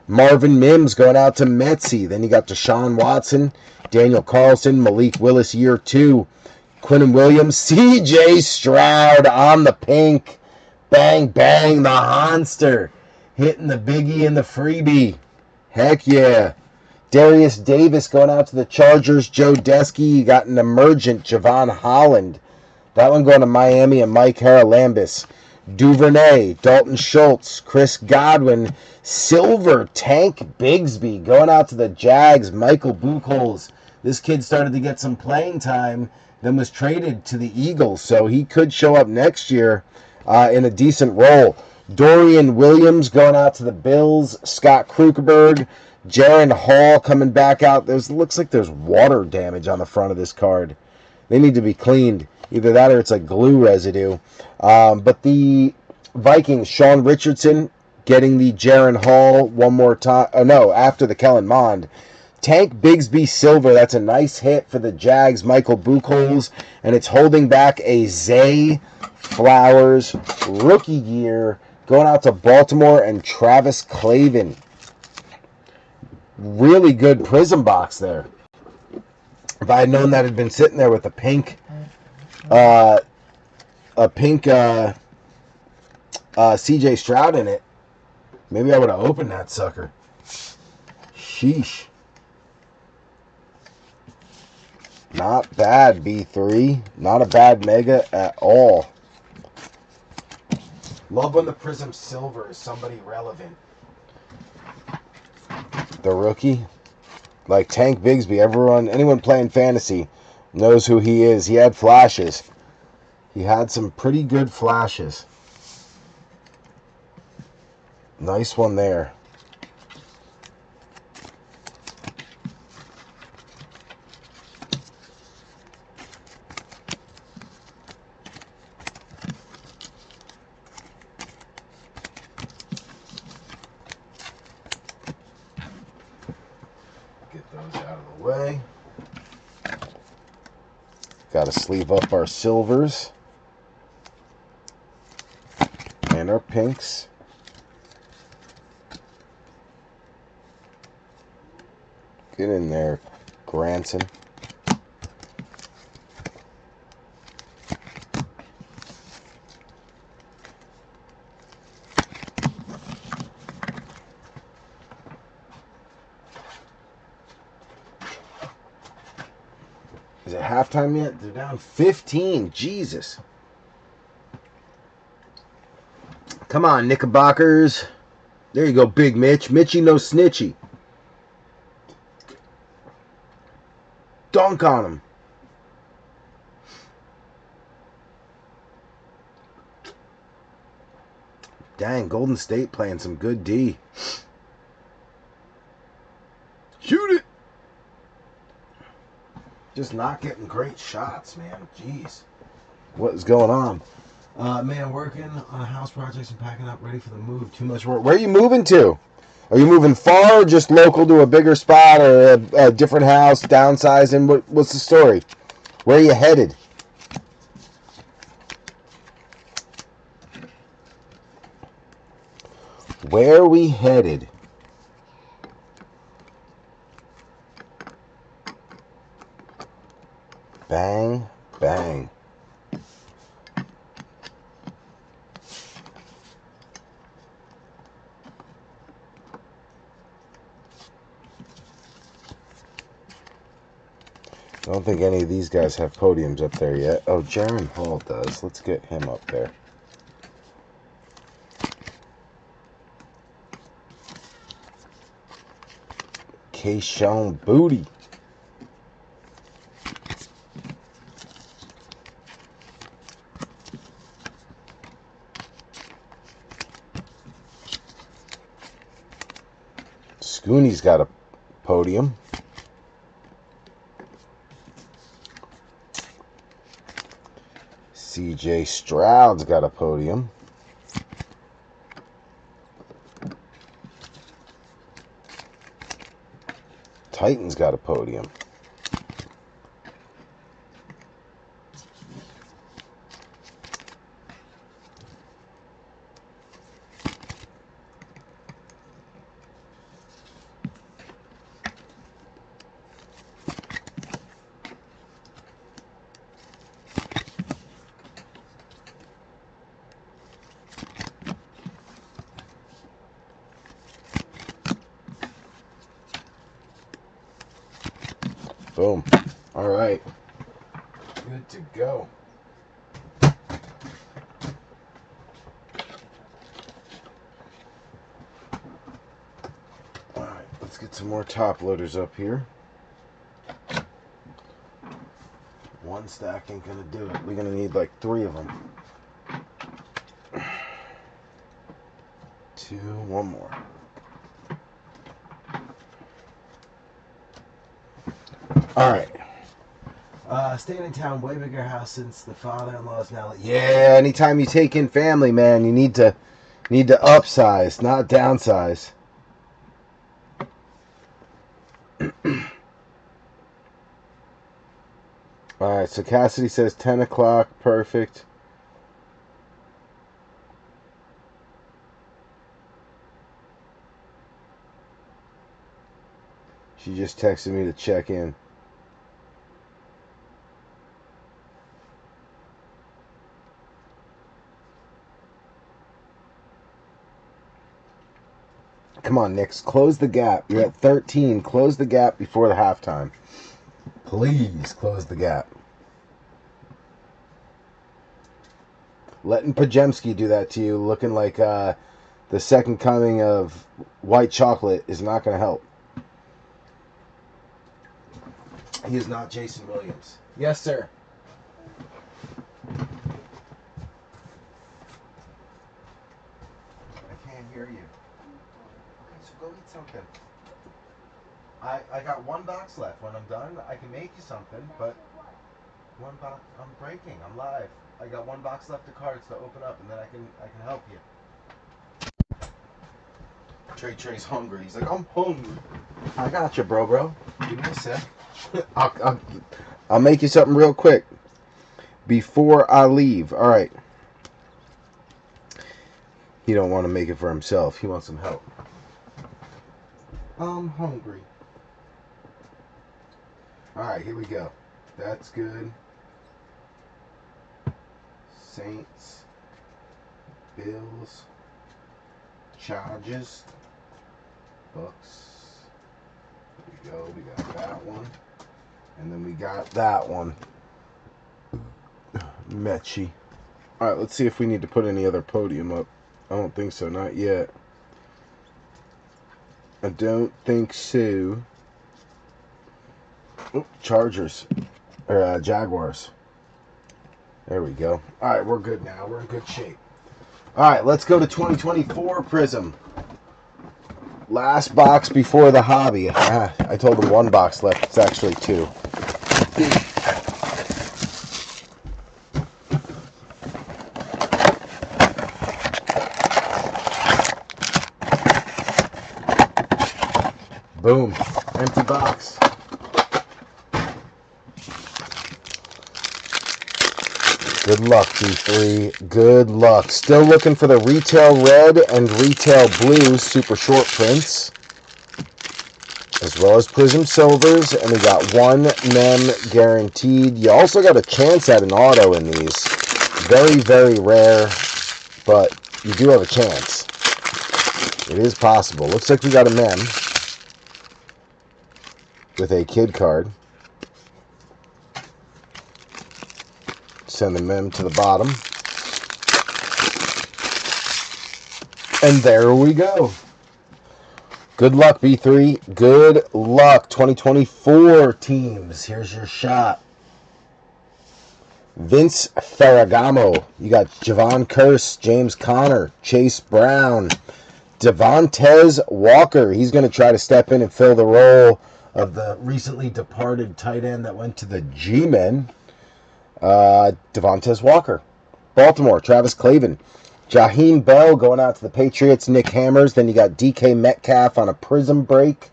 Marvin Mims going out to Metsy. Then you got Deshaun Watson, Daniel Carlson, Malik Willis year 2, Quinnen Williams, CJ Stroud on the pink. Bang, bang, the Hanster. Hitting the biggie and the freebie. Heck yeah. Darius Davis going out to the Chargers. Joe Desky. You got an emergent Javon Holland. That one going to Miami and Mike Haralambis. Duvernay, Dalton Schultz, Chris Godwin, Silver Tank Bigsby going out to the Jags, Michael Buchholz. This kid started to get some playing time, then was traded to the Eagles, so he could show up next year in a decent role. Dorian Williams going out to the Bills, Scott Krugerberg, Jaron Hall coming back out. Looks like there's water damage on the front of this card. They need to be cleaned. Either that or it's like glue residue. But the Vikings, Sean Richardson getting the Jaron Hall one more time. Oh, no, after the Kellen Mond. Tank Bigsby Silver. That's a nice hit for the Jags, Michael Buchholz. And it's holding back a Zay Flowers rookie year going out to Baltimore and Travis Clavin. Really good prism box there. If I had known that had been sitting there with a pink CJ Stroud in it, maybe I would have opened that sucker. Sheesh. Not bad, B3. Not a bad mega at all. Love when the Prism Silver is somebody relevant. The rookie. Like Tank Bigsby. Anyone playing fantasy knows who he is. He had flashes. He had some pretty good flashes. Nice one there. Get those out of the way. Got to sleeve up our silvers and our pinks. Get in there, Granson. Is it halftime yet? They're down 15. Jesus. Come on, Knickerbockers. There you go, Big Mitch. Mitchy no snitchy. Dunk on him. Dang, Golden State playing some good D. Shoot it. Just not getting great shots, man. Jeez. What is going on? Man, working on house projects and packing up, ready for the move. Too much work. Where are you moving to? Are you moving far or just local to a bigger spot or a different house, downsizing? What's the story? Where are you headed? Where are we headed? Bang, bang. I don't think any of these guys have podiums up there yet. Oh, Jaron Hall does. Let's get him up there. Keyshawn Booty. Scooney's got a podium. CJ Stroud's got a podium. Titan's got a podium. Boom. All right. Good to go. All right, let's get some more top loaders up here. One stack ain't gonna do it. We're gonna need like 3 of them. 2, one more. All right. Staying in town, way bigger house since the father-in-law's now. Yeah, anytime you take in family, man, you need to upsize, not downsize. All right, so Cassidy says 10 o'clock, perfect. She just texted me to check in. Come on, Knicks, close the gap. You're at 13. Close the gap before the halftime. Please close the gap. Letting Pajemski do that to you, looking like the second coming of white chocolate, is not going to help. He is not Jason Williams. Yes, sir. I can't hear you. Okay, so go eat something. I got 1 box left. When I'm done, I can make you something, but 1 box. I'm breaking. I'm live. I got 1 box left of cards to open up, and then I can help you. Trey's hungry. He's like, I'm hungry. I got you, bro. Give me a sec. I'll make you something real quick before I leave. All right. He don't want to make it for himself. He wants some help. I'm hungry. All right, here we go. That's good. Saints, Bills, Chargers, Bucks. There we go. We got that one. And then we got that one. Mechie. All right, let's see if we need to put any other podium up. I don't think so. Not yet. I don't think so. Oh, Chargers. Or Jaguars. There we go. All right, we're good now. We're in good shape. All right, let's go to 2024 Prism. Last box before the hobby. I told them one box left. It's actually two. Boom. Empty box. Good luck, B3. Good luck. Still looking for the retail red and retail blue super short prints, as well as Prism silvers, and we got one mem guaranteed. You also got a chance at an auto in these. Very, very rare, but you do have a chance. It is possible. Looks like we got a mem with a kid card. Send the mem to the bottom. And there we go. Good luck, B3. Good luck. 2024 teams. Here's your shot. Vince Ferragamo. You got Javon Curse, James Conner, Chase Brown, Devontae Walker. He's going to try to step in and fill the role of the recently departed tight end that went to the G-Men. Devontae Walker. Baltimore, Travis Clavin. Jaheim Bell going out to the Patriots, Nick Hammers. Then you got DK Metcalf on a prism break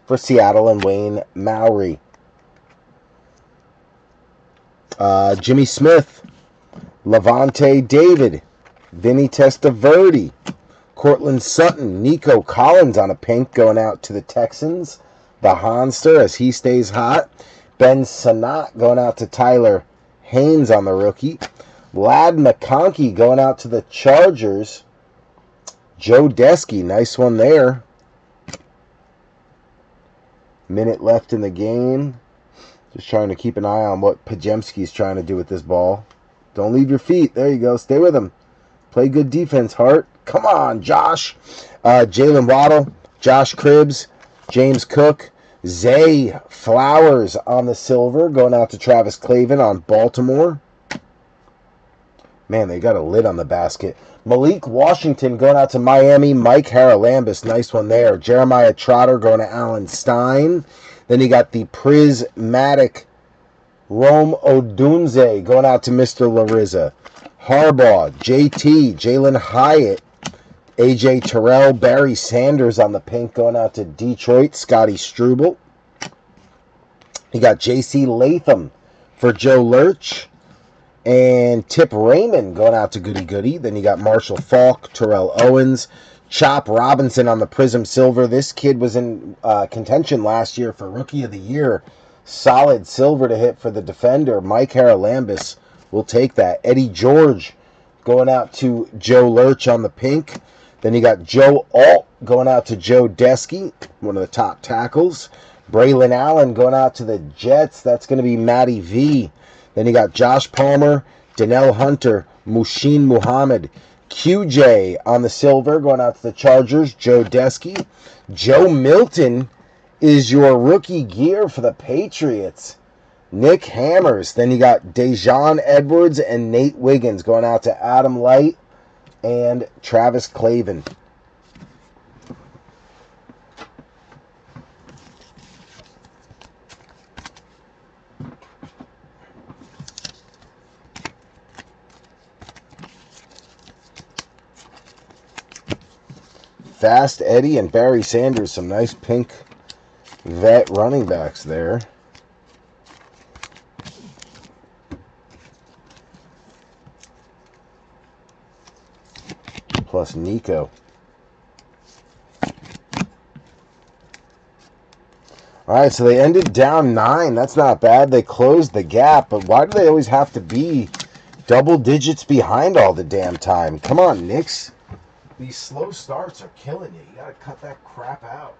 for Seattle and Wayne Mowry. Jimmy Smith. Levante David. Vinny Testaverde. Cortland Sutton. Nico Collins on a pink going out to the Texans. The Honster as he stays hot. Ben Sanat going out to Tyler Haynes on the rookie. Lad McConkey going out to the Chargers. Joe Desky, nice one there. Minute left in the game. Just trying to keep an eye on what Pajemski's trying to do with this ball. Don't leave your feet. There you go. Stay with him. Play good defense, Hart. Come on, Josh. Jalen Waddle, Josh Cribbs, James Cook, Zay Flowers on the silver, going out to Travis Clavin on Baltimore. Man, they got a lid on the basket. Malik Washington going out to Miami. Mike Haralambous, nice one there. Jeremiah Trotter going to Alan Stein. Then you got the prismatic Rome Odunze going out to Mr. Larissa. Harbaugh, JT, Jalen Hyatt, AJ Terrell, Barry Sanders on the pink going out to Detroit, Scotty Struble. You got JC Latham for Joe Lurch. And Tip Raymond going out to Goody Goody. Then you got Marshall Faulk, Terrell Owens, Chop Robinson on the Prism Silver. This kid was in contention last year for Rookie of the Year. Solid silver to hit for the defender. Mike Haralambous will take that. Eddie George going out to Joe Lurch on the pink. Then you got Joe Alt going out to Joe Desky, one of the top tackles. Braylon Allen going out to the Jets. That's going to be Matty V. Then you got Josh Palmer, Donnell Hunter, Mushin Muhammad, QJ on the silver going out to the Chargers, Joe Desky. Joe Milton is your rookie gear for the Patriots. Nick Hammers. Then you got Dejon Edwards and Nate Wiggins going out to Adam Light and Travis Clavin. Fast Eddie and Barry Sanders, some nice pink vet running backs there. Plus Nico. Alright, so they ended down 9. That's not bad. They closed the gap, but why do they always have to be double digits behind all the damn time? Come on, Knicks. These slow starts are killing you. You gotta cut that crap out.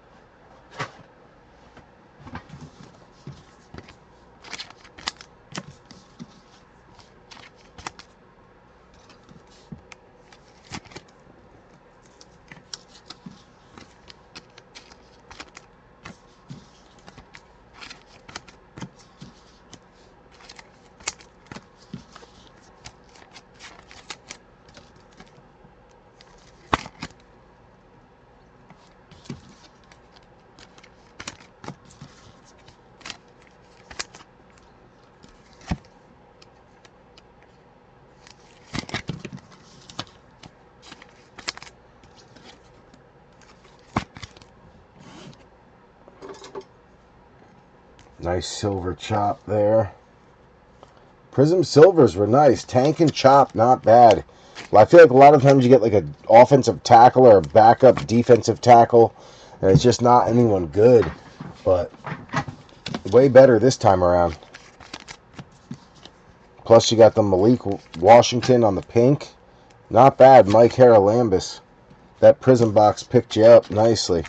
Nice silver chop there. Prism silvers were nice. Tank and chop, not bad. Well, I feel like a lot of times you get like an offensive tackle or a backup defensive tackle, and it's just not anyone good. But way better this time around. Plus you got the Malik Washington on the pink. Not bad, Mike Haralambis. That Prism box picked you up nicely.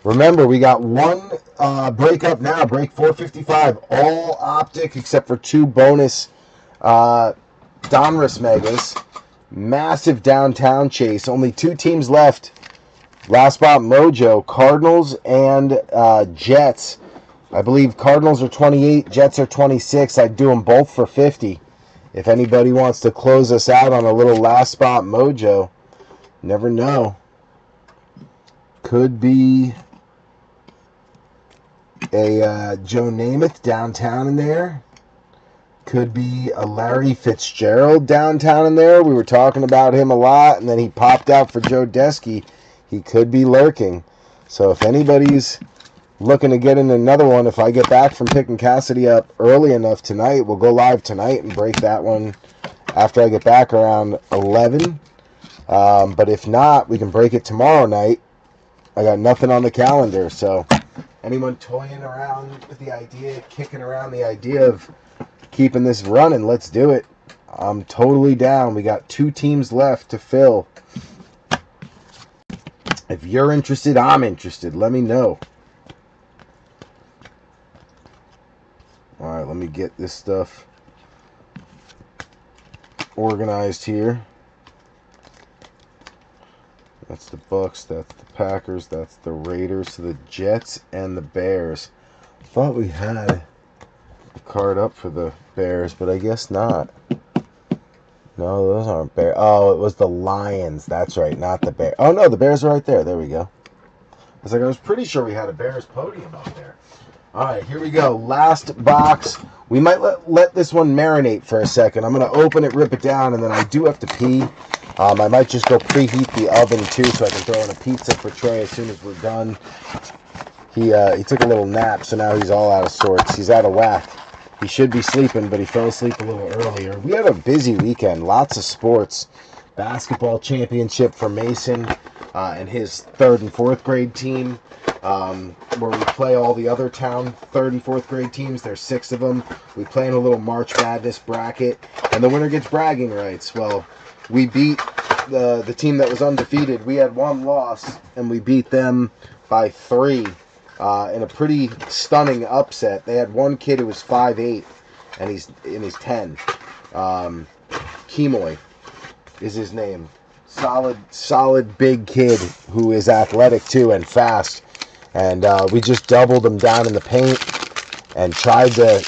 Remember, we got one break up now, break 455, all optic except for 2 bonus Donruss Megas. Massive downtown chase. Only 2 teams left. Last spot mojo, Cardinals and Jets. I believe Cardinals are 28, Jets are 26. I'd do them both for 50. If anybody wants to close us out on a little last spot mojo, never know. Could be a Joe Namath downtown in there. Could be a Larry Fitzgerald downtown in there. We were talking about him a lot, and then he popped out for Joe Desky. He could be lurking. So if anybody's looking to get in another one, if I get back from picking Cassidy up early enough tonight, we'll go live tonight and break that one after I get back around 11. But if not, we can break it tomorrow night. I got nothing on the calendar, so anyone toying around with the idea, kicking around the idea of keeping this running, let's do it. I'm totally down. We got 2 teams left to fill. If you're interested, I'm interested. Let me know. Alright, let me get this stuff organized here. That's the Bucks, that's the Packers, that's the Raiders, so the Jets and the Bears. Thought we had a card up for the Bears, but I guess not. No, those aren't Bears. Oh, it was the Lions. That's right, not the Bears. Oh, no, the Bears are right there. There we go. I was pretty sure we had a Bears podium up there. All right, here we go. Last box. We might let this one marinate for a second. I'm going to open it, rip it down, and then I do have to pee. I might just go preheat the oven, too, so I can throw in a pizza for Trey as soon as we're done. He took a little nap, so now he's all out of sorts. He's out of whack. He should be sleeping, but he fell asleep a little earlier. We had a busy weekend. Lots of sports. Basketball championship for Mason and his 3rd and 4th grade team, where we play all the other town 3rd and 4th grade teams. There's 6 of them. We play in a little March Madness bracket, and the winner gets bragging rights. Well, we beat the team that was undefeated. We had 1 loss, and we beat them by 3 in a pretty stunning upset. They had 1 kid who was 5'8", and he's 10. Kemoy is his name. Solid big kid who is athletic too and fast. And we just doubled them down in the paint and tried to,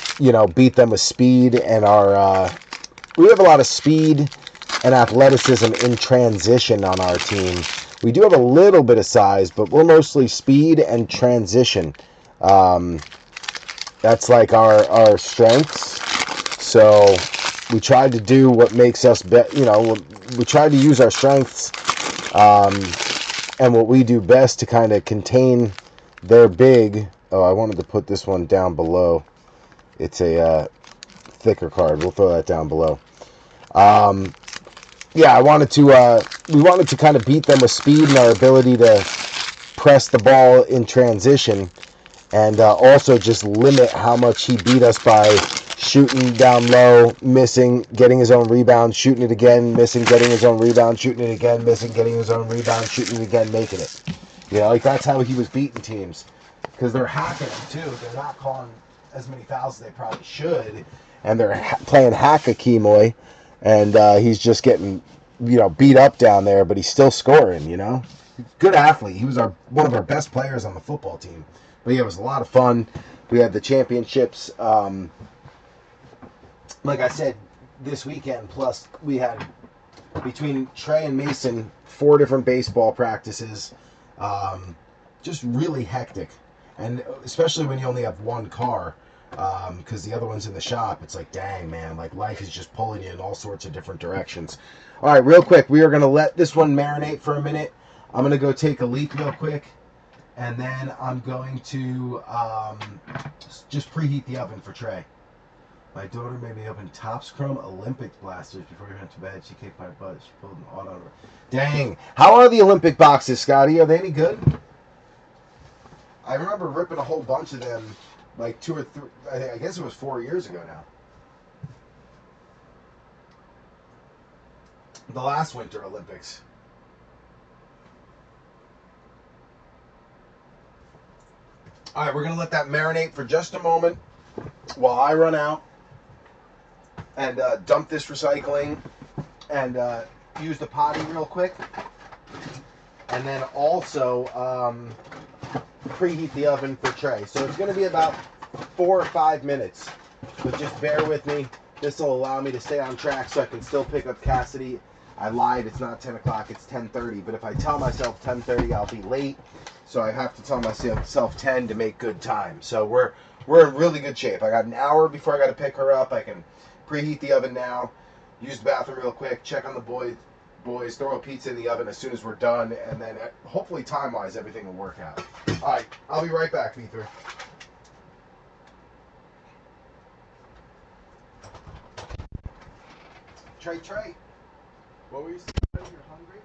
beat them with speed. And we have a lot of speed and athleticism in transition on our team. We do have a little bit of size, but we're mostly speed and transition. That's like our strengths. So we tried to do what makes us we tried to use our strengths and what we do best to kind of contain their big. Oh, I wanted to put this one down below. It's a thicker card. We'll throw that down below. Yeah, we wanted to kind of beat them with speed and our ability to press the ball in transition, and also just limit how much he beat us by shooting down low, missing, getting his own rebound, shooting it again, missing, getting his own rebound, shooting it again, missing, getting his own rebound, shooting it again, making it. That's how he was beating teams, because they're hacking him too. They're not calling as many fouls as they probably should, and they're playing hack-a-Kemoy, and he's just getting, beat up down there, but he's still scoring, Good athlete. He was one of our best players on the football team. But yeah, it was a lot of fun. We had the championships, like I said, this weekend, plus we had, between Trey and Mason, 4 different baseball practices. Just really hectic. And especially when you only have 1 car. because the other one's in the shop. It's like, dang, man, like life is just pulling you in all sorts of different directions. All right, real quick, we are going to let this one marinate for a minute. I'm going to go take a leak real quick, and then I'm going to just preheat the oven for Trey. My daughter made me open Topps Chrome Olympic blasters before we went to bed. She kicked my butt. She pulled an auto. Dang. How are the Olympic boxes, Scotty? Are they any good? I remember ripping a whole bunch of them like 2 or 3, I guess it was 4 years ago now. The last Winter Olympics. All right, we're going to let that marinate for just a moment while I run out and dump this recycling and use the potty real quick. And then also preheat the oven for Trey. So it's going to be about 4 or 5 minutes. But just bear with me. This will allow me to stay on track so I can still pick up Cassidy. I lied. It's not 10 o'clock. It's 10:30. But if I tell myself 10:30, I'll be late. So I have to tell myself 10 to make good time. So we're in really good shape. I got an hour before I got to pick her up. I can preheat the oven now, use the bathroom real quick, check on the boys, throw a pizza in the oven as soon as we're done, and then hopefully time-wise everything will work out. All right, I'll be right back, Ether. Trey, what were you saying? You're hungry?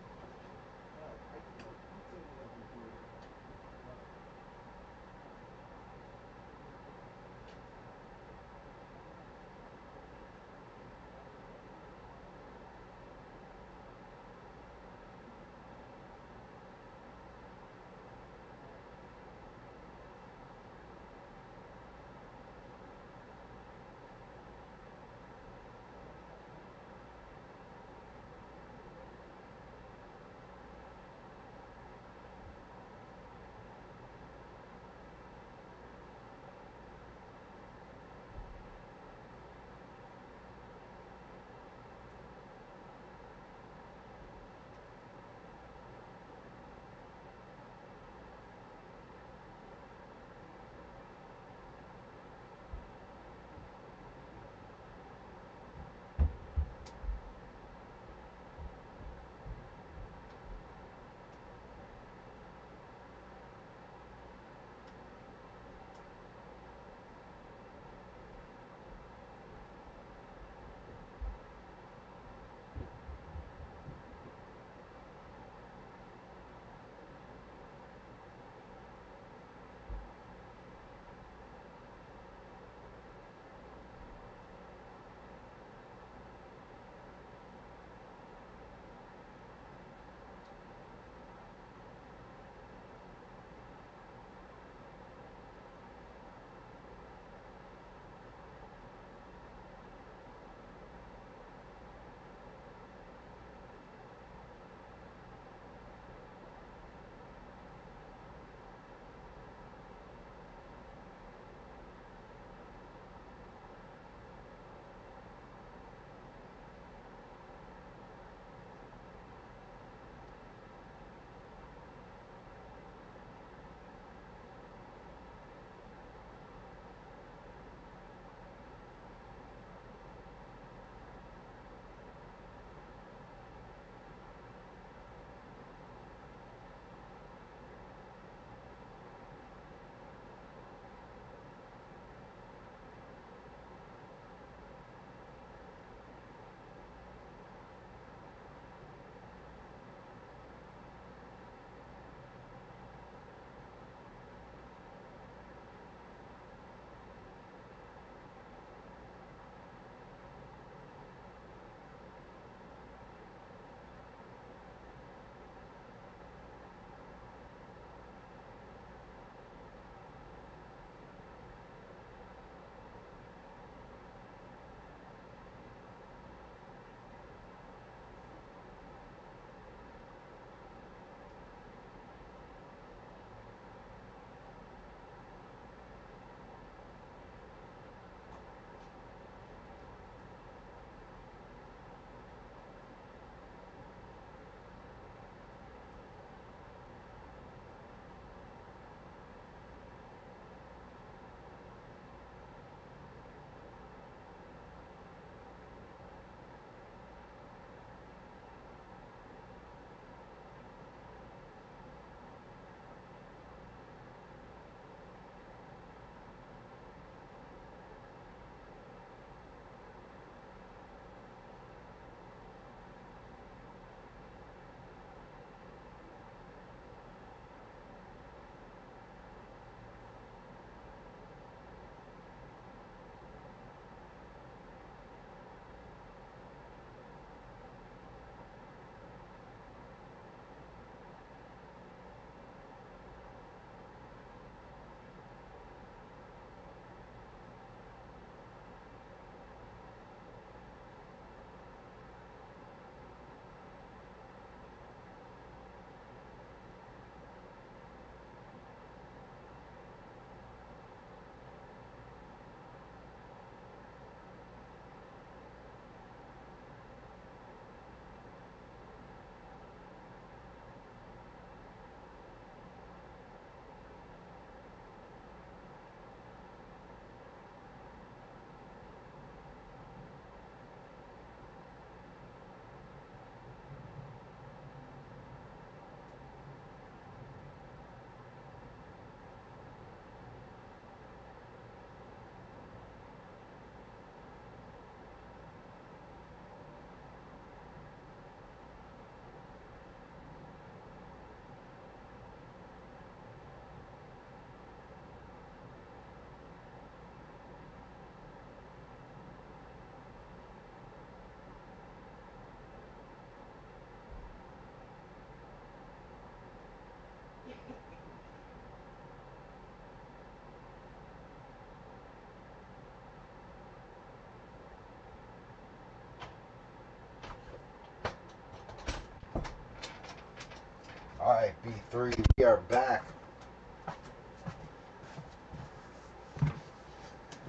All right, B3, we are back.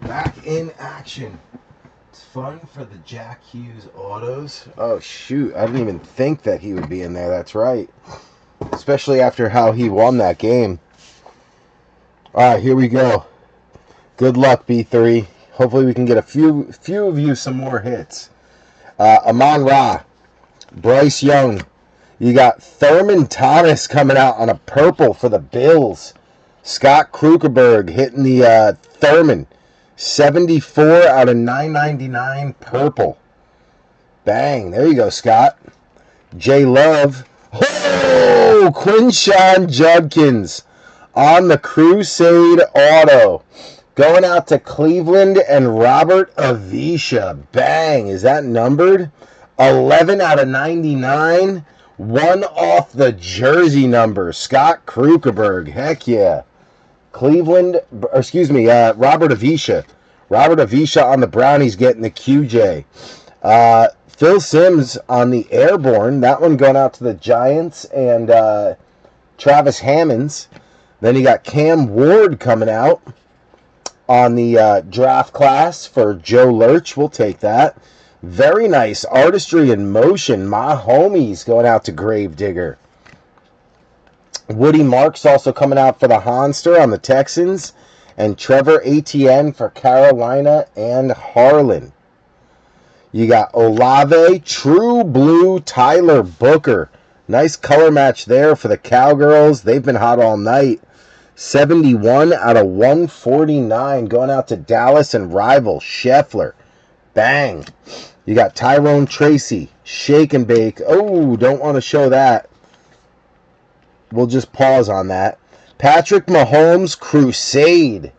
Back in action. It's fun for the Jack Hughes autos. Oh, shoot. I didn't even think that he would be in there. That's right. Especially after how he won that game. All right, here we go. Good luck, B3. Hopefully we can get a few of you some more hits. Amon Ra, Bryce Young. You got Thurman Thomas coming out on a purple for the Bills. Scott Krugerberg hitting the Thurman. 74 out of 999 purple. Bang. There you go, Scott. J Love. Oh, Quinshawn Judkins on the Crusade Auto. Going out to Cleveland and Robert Avisha. Bang. Is that numbered? 11 out of 99. One off the jersey number. Scott Krugerberg. Heck yeah. Cleveland, Robert Avisha. Robert Avisha on the Brownies getting the QJ. Phil Simms on the Airborne. That one going out to the Giants and Travis Hammonds. Then you got Cam Ward coming out on the draft class for Joe Lurch. We'll take that. Very nice. Artistry in motion. My homies going out to Gravedigger. Woody Marks also coming out for the Honster on the Texans. And Trevor Etienne for Carolina and Harlan. You got Olave, True Blue, Tyler Booker. Nice color match there for the Cowgirls. They've been hot all night. 71 out of 149 going out to Dallas and rival Scheffler. Bang. You got Tyrone Tracy, Shake and Bake. Oh, don't want to show that. We'll just pause on that. Patrick Mahomes, Crusade.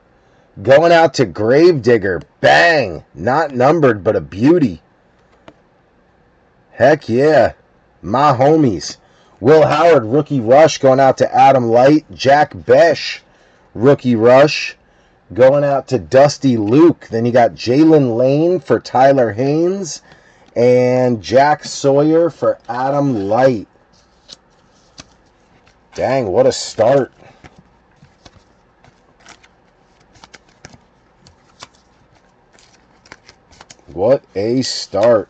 Going out to Gravedigger. Bang. Not numbered, but a beauty. Heck yeah. My homies. Will Howard, Rookie Rush. Going out to Adam Light. Jack Besh, Rookie Rush. Going out to Dusty Luke. Then you got Jalen Lane for Tyler Haynes. And Jack Sawyer for Adam Light. Dang, what a start. What a start.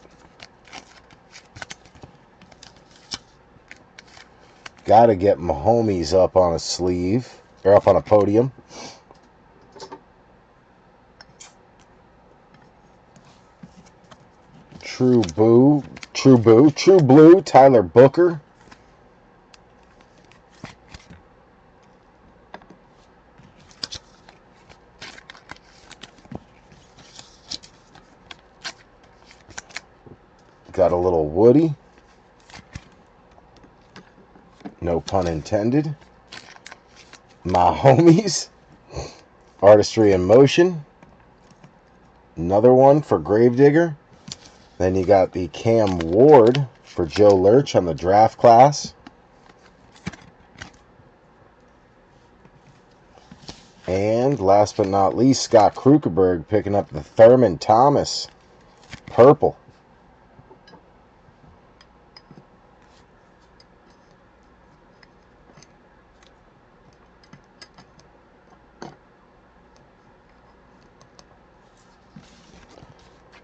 Got to get my homies up on a sleeve, or up on a podium. True Blue, Tyler Booker. Got a little Woody. No pun intended. My homies. Artistry in Motion. Another one for Gravedigger. Then you got the Cam Ward for Joe Lurch on the draft class. And last but not least, Scott Krugerberg picking up the Thurman Thomas purple.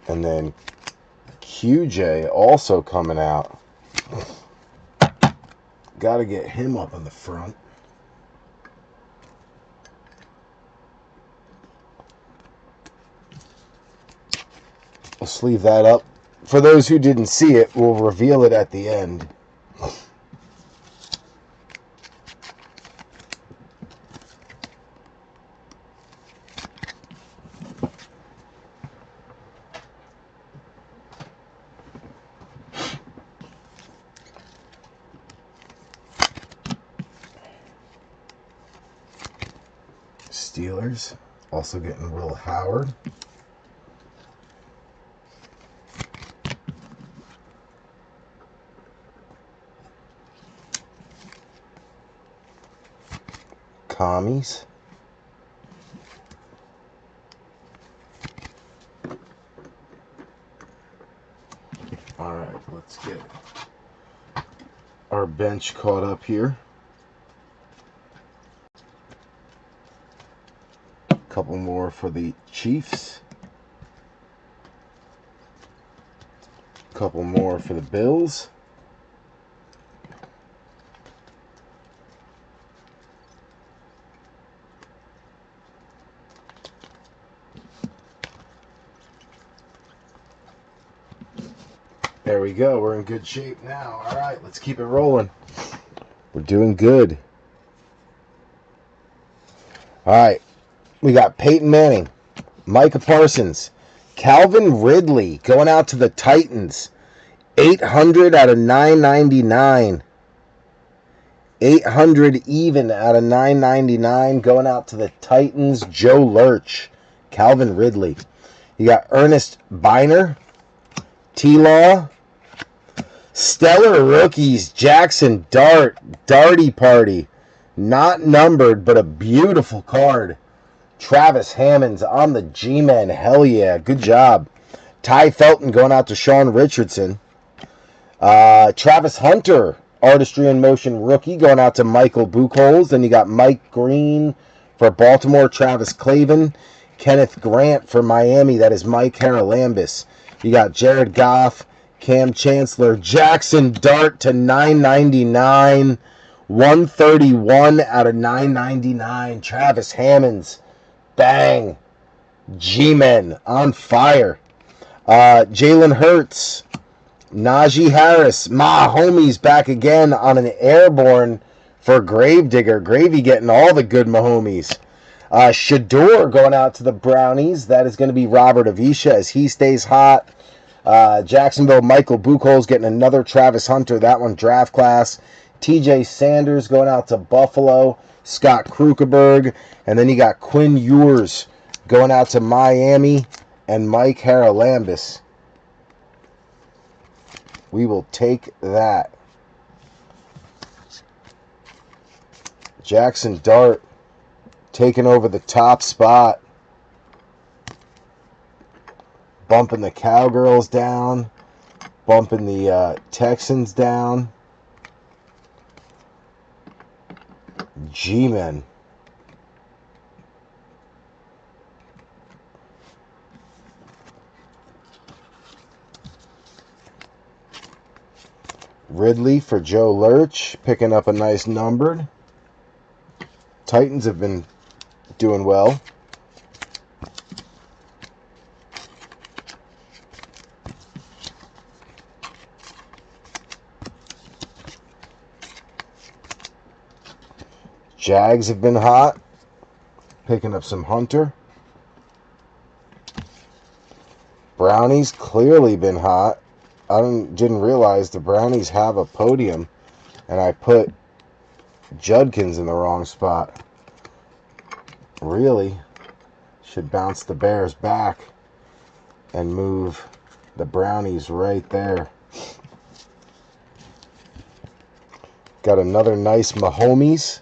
And then QJ also coming out. Got to get him up on the front. We'll sleeve that up. For those who didn't see it, we'll reveal it at the end. Steelers also getting Will Howard. Commies. All right, let's get our bench caught up here. more for the Chiefs. Couple more for the Bills. There we go. We're in good shape now. All right, let's keep it rolling. We're doing good. All right. We got Peyton Manning, Micah Parsons, Calvin Ridley going out to the Titans. 800 out of 999. 800 even out of 999 going out to the Titans. Joe Lurch, Calvin Ridley. You got Ernest Biner, T-Law. Stellar rookies, Jackson Dart, Darty Party. Not numbered, but a beautiful card. Travis Hammonds on the G-Men. Hell yeah, good job. Ty Felton going out to Sean Richardson. Travis Hunter, Artistry in Motion rookie, going out to Michael Buchholz. Then you got Mike Green for Baltimore, Travis Clavin. Kenneth Grant for Miami, that is Mike Haralambis. You got Jared Goff, Cam Chancellor, Jackson Dart to 999. 131 out of 999. Travis Hammonds. Bang. G-Men on fire. Jalen Hurts. Najee Harris. My homies back again on an airborne for Gravedigger. Gravy getting all the good Mahomies. Shador going out to the Brownies. That is going to be Robert Avisha as he stays hot. Jacksonville, Michael Buchholz getting another Travis Hunter. That one draft class. TJ Sanders going out to Buffalo. Scott Krukeberg. And then you got Quinn Ewers going out to Miami. And Mike Haralambis. We will take that. Jackson Dart taking over the top spot. Bumping the Cowgirls down. Bumping the Texans down. G-Men. Ridley for Joe Lurch, picking up a nice numbered. Titans have been doing well. Jags have been hot, picking up some Hunter. Brownies clearly been hot. I didn't realize the Brownies have a podium, and I put Judkins in the wrong spot. Really should bounce the Bears back and move the Brownies right there. Got another nice Mahomes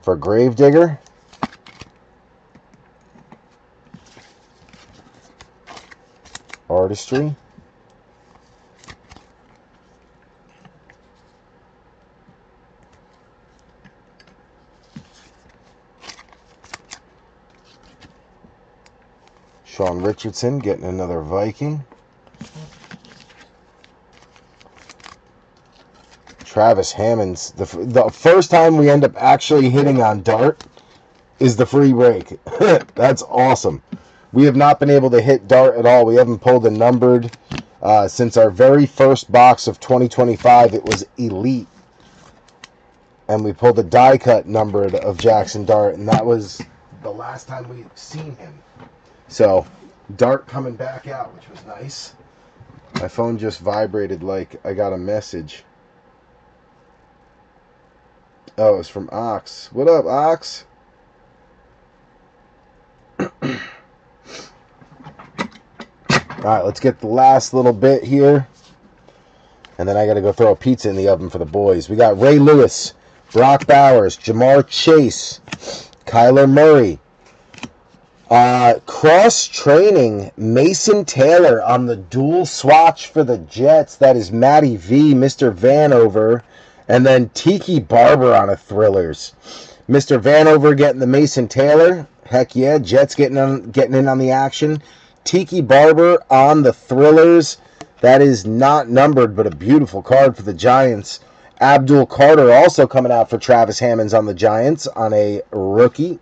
for Gravedigger. Artistry. Sean Richardson getting another Viking. Travis Hammonds. The first time we end up actually hitting on Dart is the free break. That's awesome. We have not been able to hit Dart at all. We haven't pulled a numbered since our very first box of 2025. It was Elite. And we pulled a die cut numbered of Jackson Dart, and that was the last time we've seen him. So, Dart coming back out, which was nice. My phone just vibrated like I got a message. Oh, it's from Ox. What up, Ox? Alright, let's get the last little bit here. And then I got to go throw a pizza in the oven for the boys. We got Ray Lewis, Brock Bowers, Jamar Chase, Kyler Murray. Cross-training Mason Taylor on the dual swatch for the Jets. That is Matty V, Mr. Vanover. And then Tiki Barber on a Thrillers. Mr. Vanover getting the Mason Taylor. Heck yeah, Jets getting in on the action. Tiki Barber on the Thrillers. That is not numbered, but a beautiful card for the Giants. Abdul Carter also coming out for Travis Hammonds on the Giants on a rookie.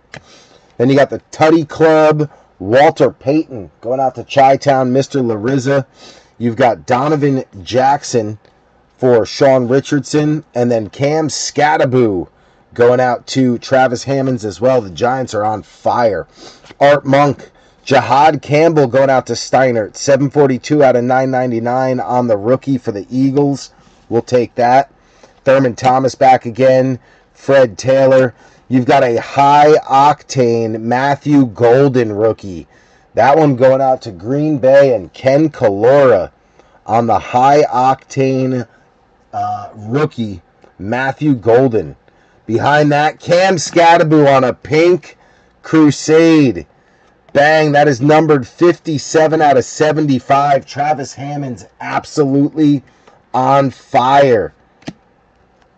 Then you got the Tutty Club, Walter Payton going out to Chi-Town, Mr. Larissa. You've got Donovan Jackson for Sean Richardson, and then Cam Scattaboo going out to Travis Hammonds as well. The Giants are on fire. Art Monk, Jahad Campbell going out to Steinert. 742 out of 999 on the rookie for the Eagles. We'll take that. Thurman Thomas back again. Fred Taylor. You've got a high-octane Matthew Golden rookie. That one going out to Green Bay and Ken Kalora on the high-octane rookie Matthew Golden. Behind that, Cam Scattaboo on a pink Crusade. Bang, that is numbered 57 out of 75. Travis Hammonds absolutely on fire.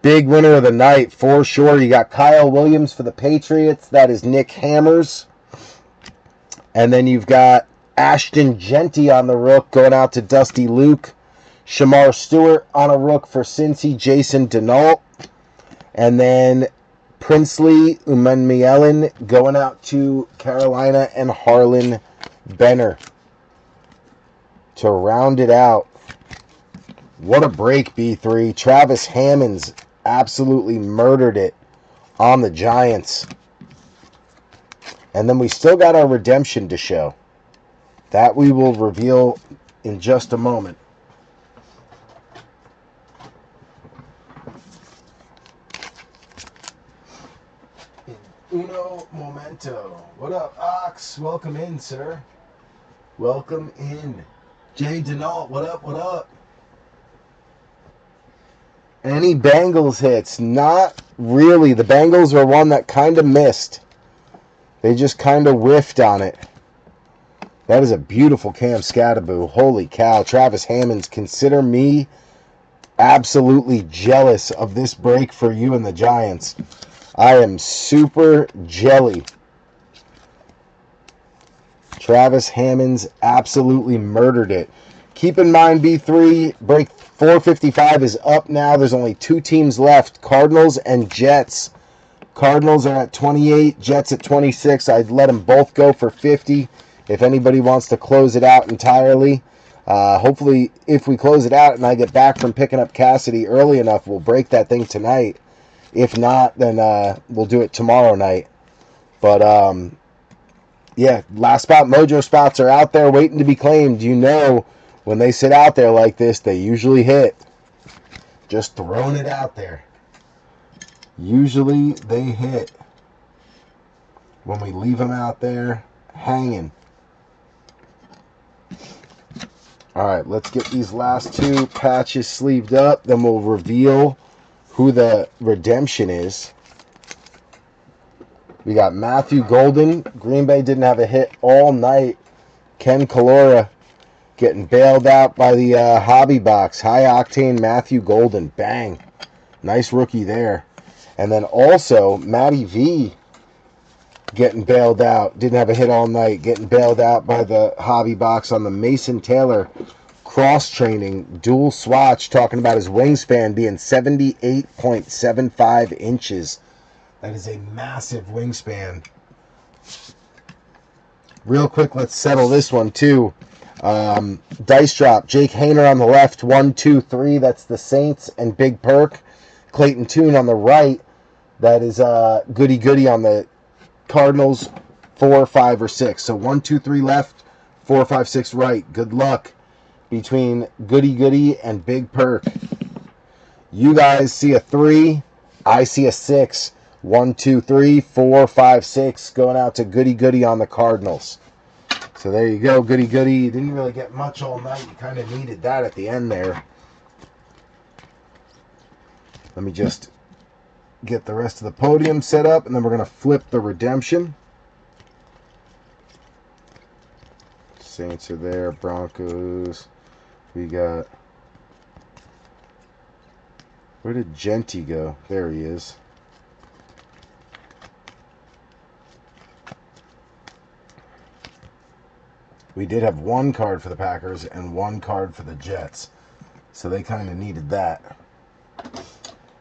Big winner of the night for sure. You got Kyle Williams for the Patriots. That is Nick Hammers. And then you've got Ashton Genty on the rook going out to Dusty Luke. Shamar Stewart on a rook for Cincy, Jason Denault. And then Princely Umenmielen going out to Carolina and Harlan Benner to round it out. What a break, B3. Travis Hammonds absolutely murdered it on the Giants. And then we still got our redemption to show. That we will reveal in just a moment. Uno momento. What up, Ox? Welcome in, sir. Welcome in. Jay Denault, what up, what up? Any Bengals hits? Not really. The Bengals were one that kind of missed. They just kind of whiffed on it. That is a beautiful Cam Scattaboo. Holy cow. Travis Hammonds, consider me absolutely jealous of this break for you and the Giants. I am super jelly. Travis Hammonds absolutely murdered it. Keep in mind, B3, break 455 is up now. There's only two teams left, Cardinals and Jets. Cardinals are at 28, Jets at 26. I'd let them both go for 50 if anybody wants to close it out entirely. Hopefully, if we close it out and I get back from picking up Cassidy early enough, we'll break that thing tonight. If not, then we'll do it tomorrow night. But, yeah, last spot mojo spots are out there waiting to be claimed. You know, when they sit out there like this, they usually hit. Just throwing it out there. Usually they hit when we leave them out there hanging. All right, let's get these last two patches sleeved up. Then we'll reveal who the redemption is. We got Matthew Golden. Green Bay didn't have a hit all night. Ken Kalora getting bailed out by the hobby box. High octane Matthew Golden. Bang. Nice rookie there. And then also Matty V getting bailed out. Didn't have a hit all night. Getting bailed out by the hobby box on the Mason Taylor cross-training dual swatch, talking about his wingspan being 78.75 inches. That is a massive wingspan. Real quick, let's settle this one too. Dice drop. Jake Hayner on the left, 1, 2, 3. That's the Saints and Big Perk. Clayton Tune on the right. That is Goody Goody on the Cardinals, 4, 5, or 6. So 1, 2, 3 left, 4, 5, 6 right. Good luck between Goody Goody and Big Perk. You guys see a 3. I see a 6. 1, 2, 3, 4, 5, 6 going out to Goody Goody on the Cardinals. So there you go, Goody Goody. You didn't really get much all night. You kind of needed that at the end there. Let me just get the rest of the podium set up, and then we're going to flip the redemption. Saints are there, Broncos. We got... Where did Genty go? There he is. We did have one card for the Packers and one card for the Jets. So they kind of needed that.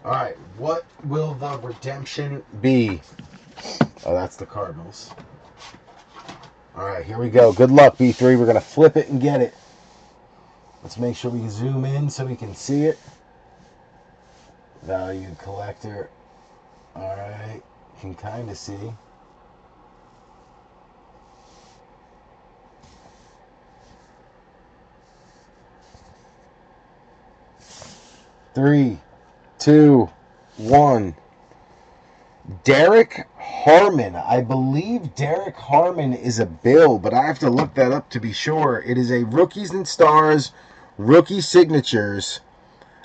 All right, what will the redemption be? Oh, that's the Cardinals. All right, here we go. Good luck, B3. We're going to flip it and get it. Let's make sure we zoom in so we can see it. Valued collector. All right, can kind of see. Three, two, one. Derek Harmon. I believe Derek Harmon is a Bill, but I have to look that up to be sure. It is a Rookies and Stars, rookie signatures.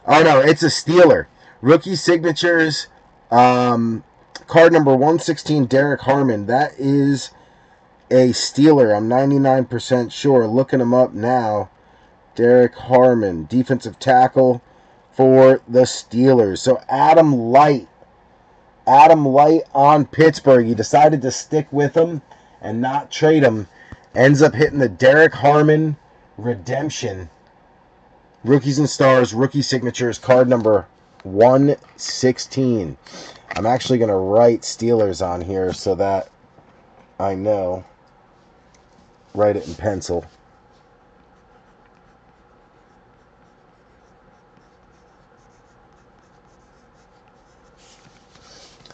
Oh no, it's a Steeler. Rookie signatures, card number 116, Derek Harmon. That is a Steeler. I'm 99% sure. Looking him up now. Derek Harmon, defensive tackle for the Steelers. So Adam Light on Pittsburgh. He decided to stick with him and not trade him. Ends up hitting the Derek Harmon redemption. Rookies and Stars, rookie signatures, card number 116. I'm actually going to write Steelers on here so that I know. Write it in pencil.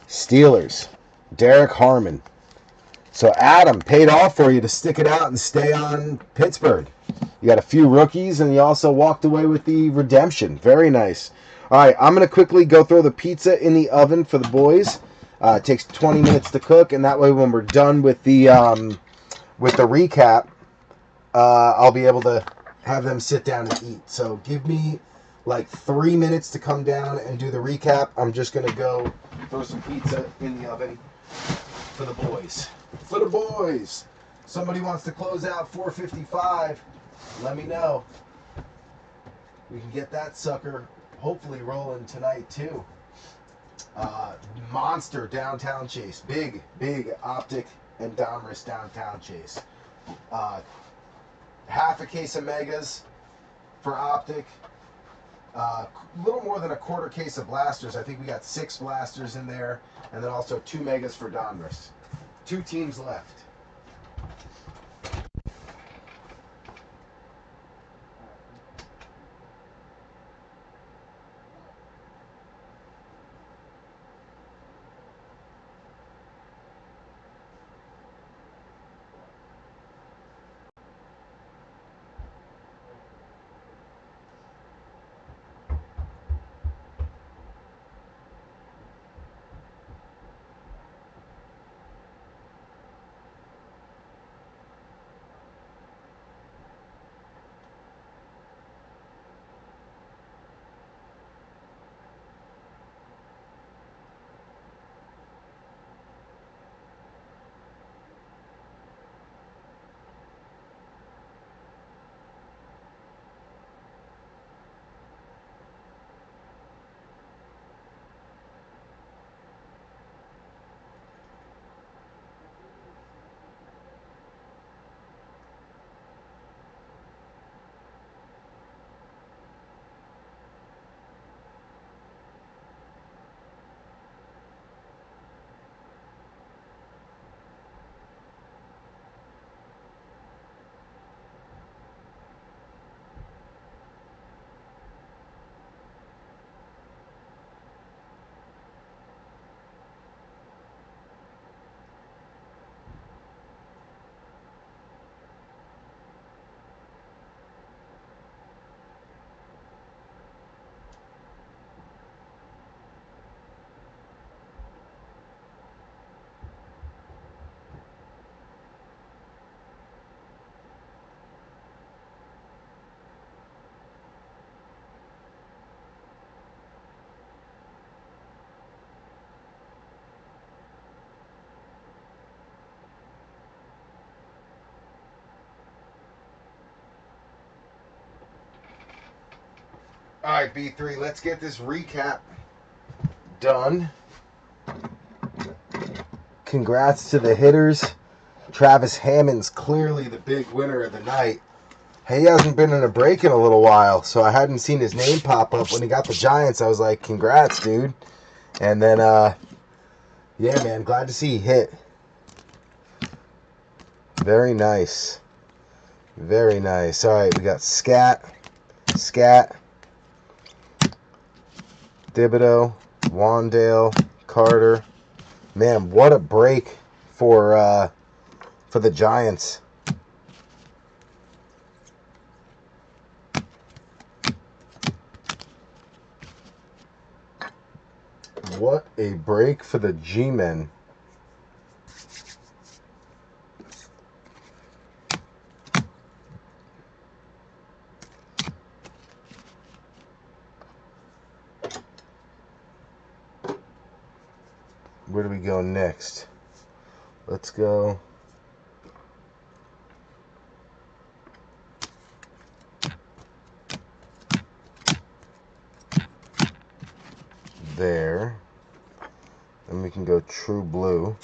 Steelers, Derek Harmon. So Adam paid off for you to stick it out and stay on Pittsburgh. You got a few rookies, and you also walked away with the redemption. Very nice. All right, I'm going to quickly go throw the pizza in the oven for the boys. It takes 20 minutes to cook, and that way when we're done with the recap, I'll be able to have them sit down and eat. So give me like 3 minutes to come down and do the recap. I'm just going to go throw some pizza in the oven for the boys. For the boys. Somebody wants to close out 455. Let me know. We can get that sucker hopefully rolling tonight too. Monster downtown chase. Big Optic and Domrus downtown chase. Half a case of megas for Optic. A little more than a quarter case of blasters. I think we got 6 blasters in there. And then also 2 megas for Donruss. 2 teams left. All right, B3, let's get this recap done. Congrats to the hitters. Travis Hammond's clearly the big winner of the night. He hasn't been in a break in a little while, so I hadn't seen his name pop up when he got the Giants. I was like, congrats, dude. And then, yeah, man, glad to see he hit. Very nice. Very nice. All right, we got Scat, Thibodeau, Wandale, Carter. Man, what a break for the Giants. What a break for the G-men. Where do we go next? Let's go. There. Then we can go True Blue.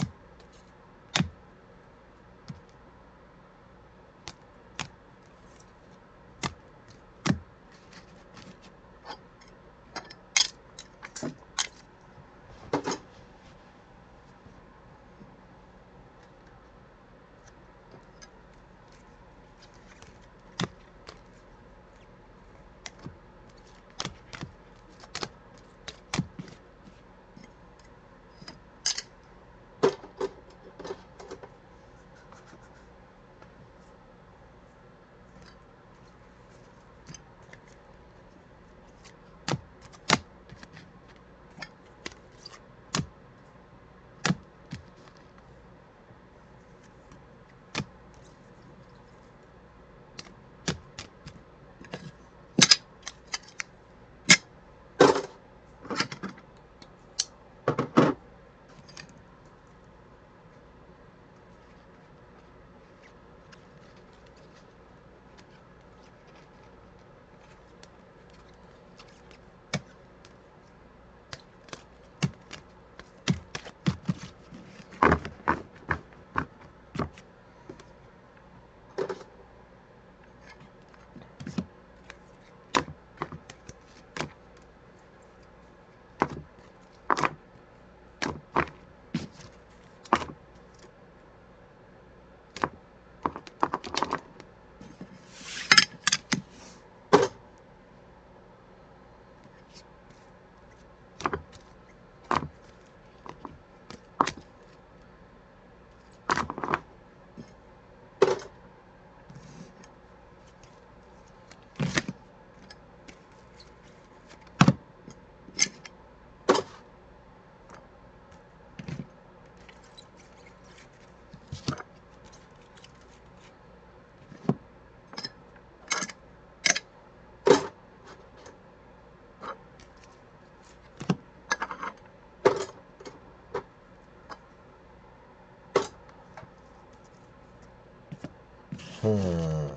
Hmm.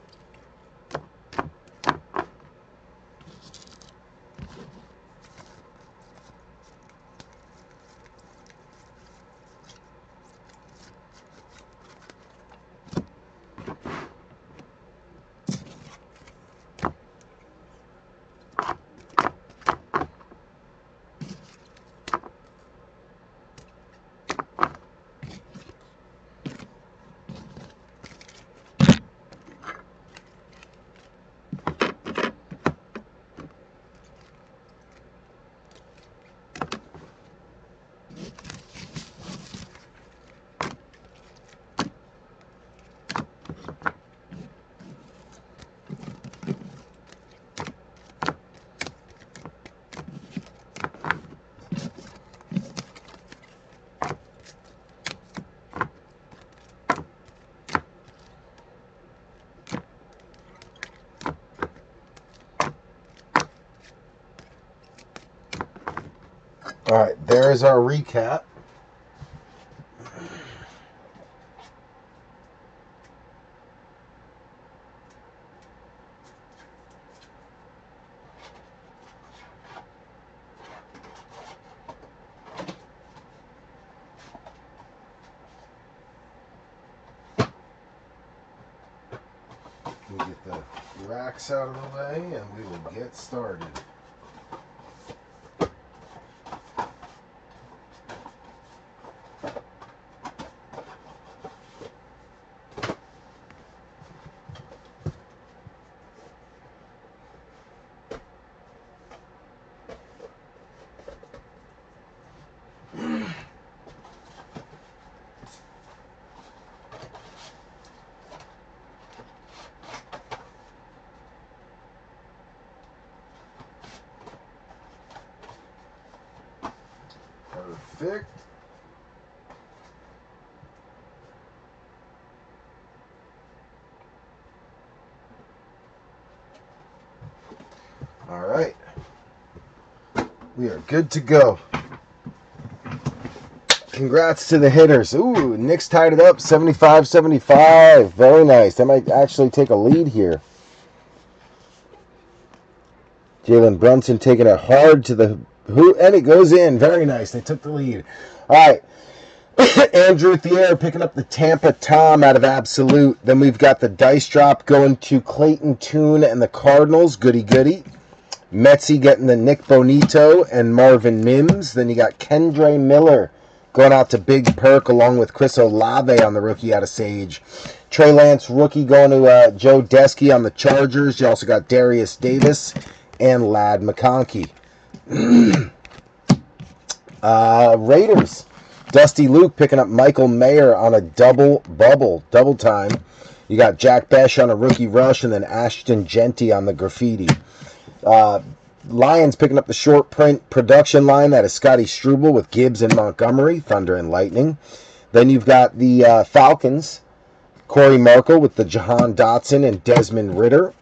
All right, there's our recap. me get the racks out of the way and we will get started. Perfect. All right. We are good to go. Congrats to the hitters. Ooh, Nick's tied it up 75-75. Very nice. That might actually take a lead here. Jalen Brunson taking it hard to the hoop, and it goes in. Very nice. They took the lead. All right. Andrew Thier picking up the Tampa Tom out of Absolute. Then we've got the dice drop going to Clayton Toon and the Cardinals. Goody goody. Metzi getting the Nick Bonito and Marvin Mims. Then you got Kendre Miller going out to Big Perk along with Chris Olave on the rookie out of Sage. Trey Lance rookie going to Joe Desky on the Chargers. You also got Darius Davis and Ladd McConkey. Raiders. Dusty Luke picking up Michael Mayer on a double time. You got Jack Besh on a rookie rush and then Ashton Genty on the graffiti. Lions picking up the short print production line. That is Scotty Struble with Gibbs and Montgomery, Thunder and Lightning. Then you've got the Falcons, Corey Markle with the Jahan Dotson and Desmond Ritter.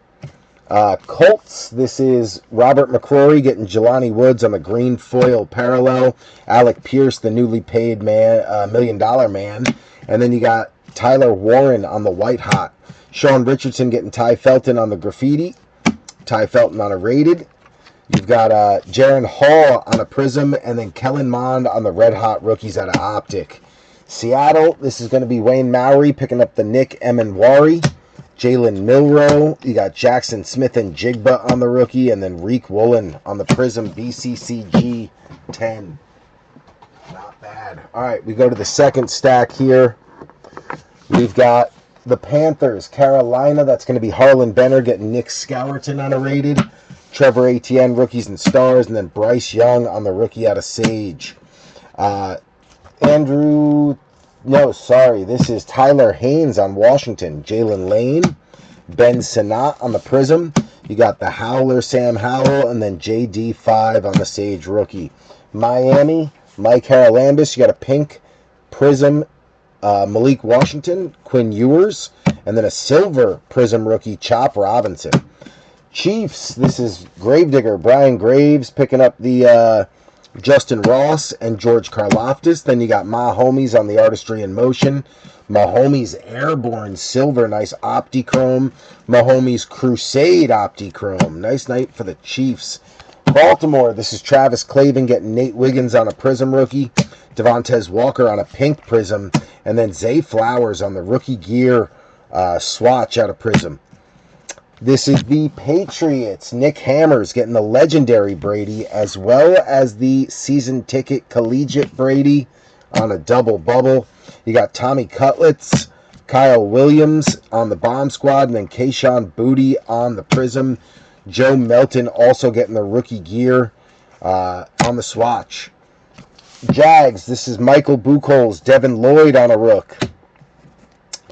Colts, this is Robert McCrory getting Jelani Woods on the green foil parallel. Alec Pierce, the newly paid man, $1 million man. And then you got Tyler Warren on the white hot. Sean Richardson getting Ty Felton on the graffiti. Ty Felton on a rated. You've got Jaron Hall on a prism. And then Kellen Mond on the red hot rookies out of Optic. Seattle, this is going to be Wayne Maury picking up the Nick Emenwari. Jalen Milroe. You got Jackson Smith and Jigba on the rookie. And then Reek Woolen on the prism BCCG 10. Not bad. All right, we go to the second stack here. We've got the Panthers, Carolina. That's going to be Harlan Benner getting Nick Scourton on a rated. Trevor Etienne, rookies and stars. And then Bryce Young on the rookie out of Sage. This is Tyler Haynes on Washington. Jalen Lane, Ben Sinnott on the prism. You got the Howler, Sam Howell, and then JD5 on the Sage rookie. Miami, Mike Haralambis. You got a pink prism, Malik Washington, Quinn Ewers, and then a silver prism rookie, Chop Robinson. Chiefs, this is Gravedigger, Brian Graves picking up the Justin Ross and George Karlaftis. Then you got Mahomes on the Artistry in Motion. Mahomes Airborne Silver, nice Optichrome. Mahomes Crusade Optichrome. Nice night for the Chiefs. Baltimore, this is Travis Clavin getting Nate Wiggins on a prism rookie. Devontae Walker on a pink prism. And then Zay Flowers on the rookie gear swatch out of prism. This is the Patriots. Nick Hammers getting the legendary Brady as well as the season ticket collegiate Brady on a double bubble. You got Tommy Cutlets, Kyle Williams on the bomb squad, and then Kayshawn Booty on the prism. Joe Melton also getting the rookie gear on the swatch. Jags, this is Michael Buchholz, Devin Lloyd on a rook.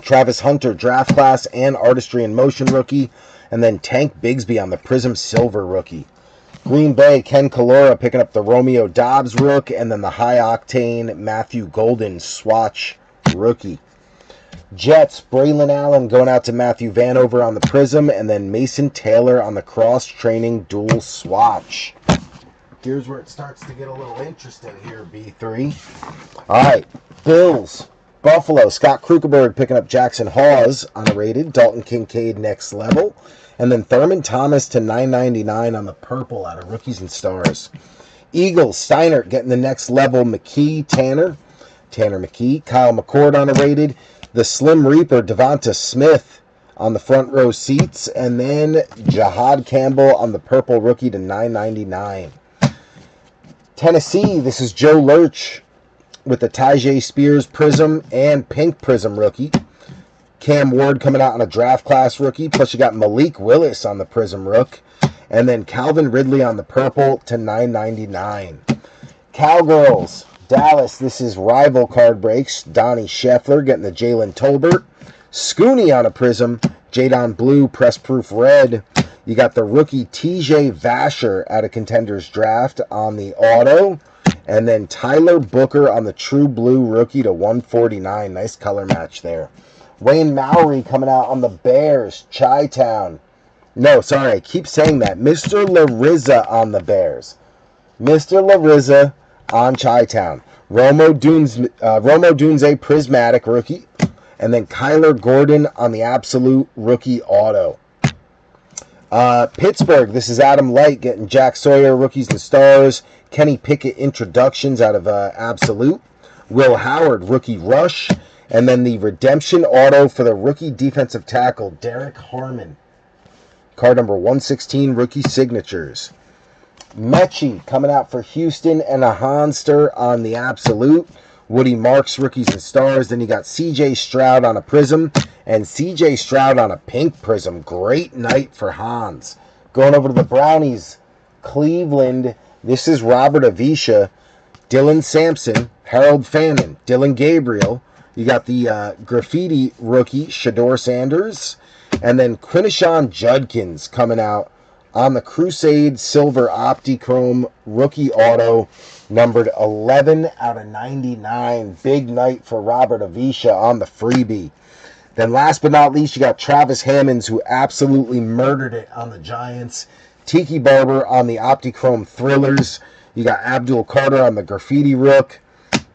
Travis Hunter, draft class and Artistry in Motion rookie. And then Tank Bigsby on the Prism Silver rookie. Green Bay, Ken Kalora picking up the Romeo Dobbs rook. And then the High Octane Matthew Golden swatch rookie. Jets, Braylon Allen going out to Matthew Vanover on the Prism. And then Mason Taylor on the Cross Training Dual swatch. Here's where it starts to get a little interesting here, B3. All right, Bills. Buffalo, Scott Krugerberg picking up Jackson Hawes on a rated. Dalton Kincaid next level. And then Thurman Thomas to $9.99 on the purple out of Rookies and Stars. Eagles, Steinert getting the next level. McKee, Tanner McKee. Kyle McCord on a rated. The Slim Reaper, Devonta Smith on the front row seats. And then Jahad Campbell on the purple rookie to $9.99. Tennessee, this is Joe Lurch with the Tyjae Spears Prism and Pink Prism rookie. Cam Ward coming out on a draft class rookie. Plus you got Malik Willis on the Prism rook. And then Calvin Ridley on the purple to $9.99. Cowgirls, Dallas, this is rival card breaks. Donnie Scheffler getting the Jalen Tolbert. Scooney on a Prism. Jadon Blue, Press Proof Red. You got the rookie TJ Vasher out of Contenders Draft on the auto. And then Tyler Booker on the True Blue rookie to $149. Nice color match there. Wayne Mowry coming out on the Bears. Chi-Town. No, sorry, I keep saying that. Mr. Larizza on the Bears. Mr. Larizza on Chi-Town. Romo Dunze Prismatic rookie. And then Kyler Gordon on the Absolute rookie auto. Pittsburgh, this is Adam Light getting Jack Sawyer Rookies and Stars. Kenny Pickett introductions out of Absolute. Will Howard rookie rush. And then the redemption auto for the rookie defensive tackle, Derek Harmon. Card number 116, rookie signatures. Mechie coming out for Houston and a Hanster on the Absolute. Woody Marks, Rookies and Stars. Then you got CJ Stroud on a Prism and CJ Stroud on a Pink Prism. Great night for Hans. Going over to the Brownies. Cleveland, this is Robert Avisha, Dylan Sampson, Harold Fannin, Dylan Gabriel. You got the graffiti rookie, Shador Sanders. And then Quinishon Judkins coming out on the Crusade Silver Optichrome rookie auto, numbered 11 out of 99. Big night for Robert Avisha on the freebie. Then last but not least, you got Travis Hammonds, who absolutely murdered it on the Giants. Tiki Barber on the Optichrome Thrillers. You got Abdul Carter on the Graffiti Rook.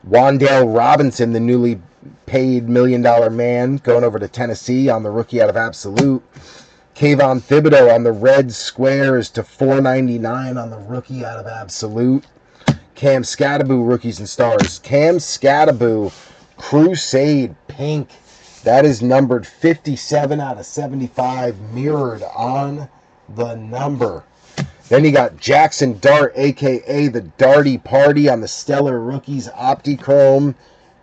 Wandale Robinson, the newly paid $1 million man, going over to Tennessee on the rookie out of Absolute. Kayvon Thibodeau on the red squares to $4.99 on the rookie out of Absolute. Cam Scattaboo, Rookies and Stars. Cam Scattaboo, Crusade Pink. That is numbered 57 out of 75, mirrored on the number. Then you got Jackson Dart, a.k.a. the Darty Party on the Stellar Rookies Optichrome.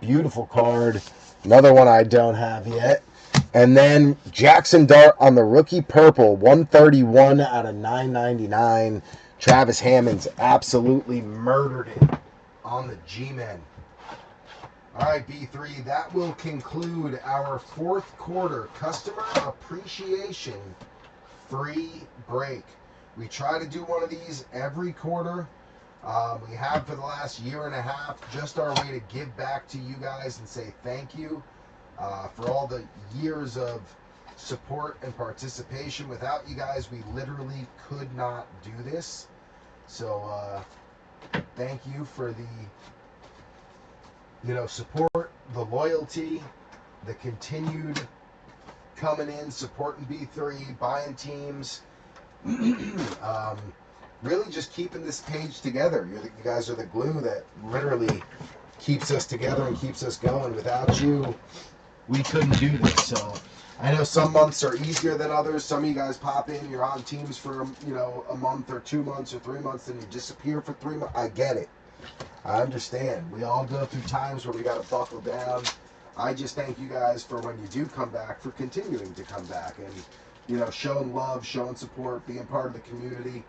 Beautiful card. Another one I don't have yet. And then Jackson Dart on the rookie purple, 131 out of 999. Travis Hammonds absolutely murdered it on the G-Men. All right, B3, that will conclude our fourth quarter customer appreciation free break. We try to do one of these every quarter. We have for the last year and a half, just our way to give back to you guys and say thank you for all the years of support and participation. Without you guys, we literally could not do this. So thank you for the support, the loyalty, the continued coming in, supporting B3, buying teams. Really just keeping this page together. You guys are the glue that literally keeps us together and keeps us going. Without you, we couldn't do this. So I know some months are easier than others. Some of you guys pop in, you're on teams for a month or 2 months or 3 months, and you disappear for 3 months. I get it. I understand. We all go through times where we got to buckle down. I just thank you guys for when you do come back, for continuing to come back and showing love, showing support, being part of the community,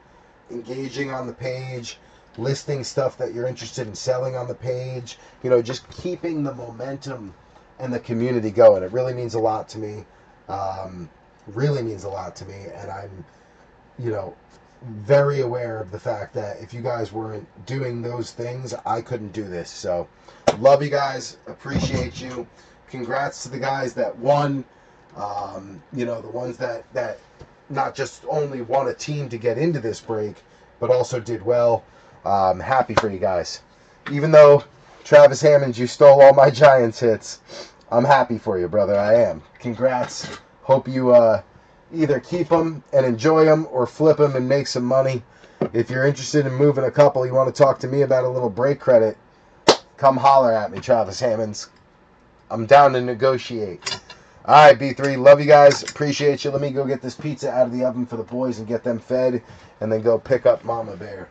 engaging on the page, listing stuff that you're interested in selling on the page, just keeping the momentum and the community going. It really means a lot to me. Really means a lot to me. And I'm, very aware of the fact that if you guys weren't doing those things, I couldn't do this. So love you guys. Appreciate you. Congrats to the guys that won. The ones that not just only won a team to get into this break, but also did well. Happy for you guys. Even though, Travis Hammonds, you stole all my Giants hits, I'm happy for you, brother. I am. Congrats. Hope you either keep them and enjoy them or flip them and make some money. If you're interested in moving a couple, you want to talk to me about a little break credit, come holler at me, Travis Hammonds. I'm down to negotiate. All right, B3. Love you guys. Appreciate you. Let me go get this pizza out of the oven for the boys and get them fed, and then go pick up Mama Bear.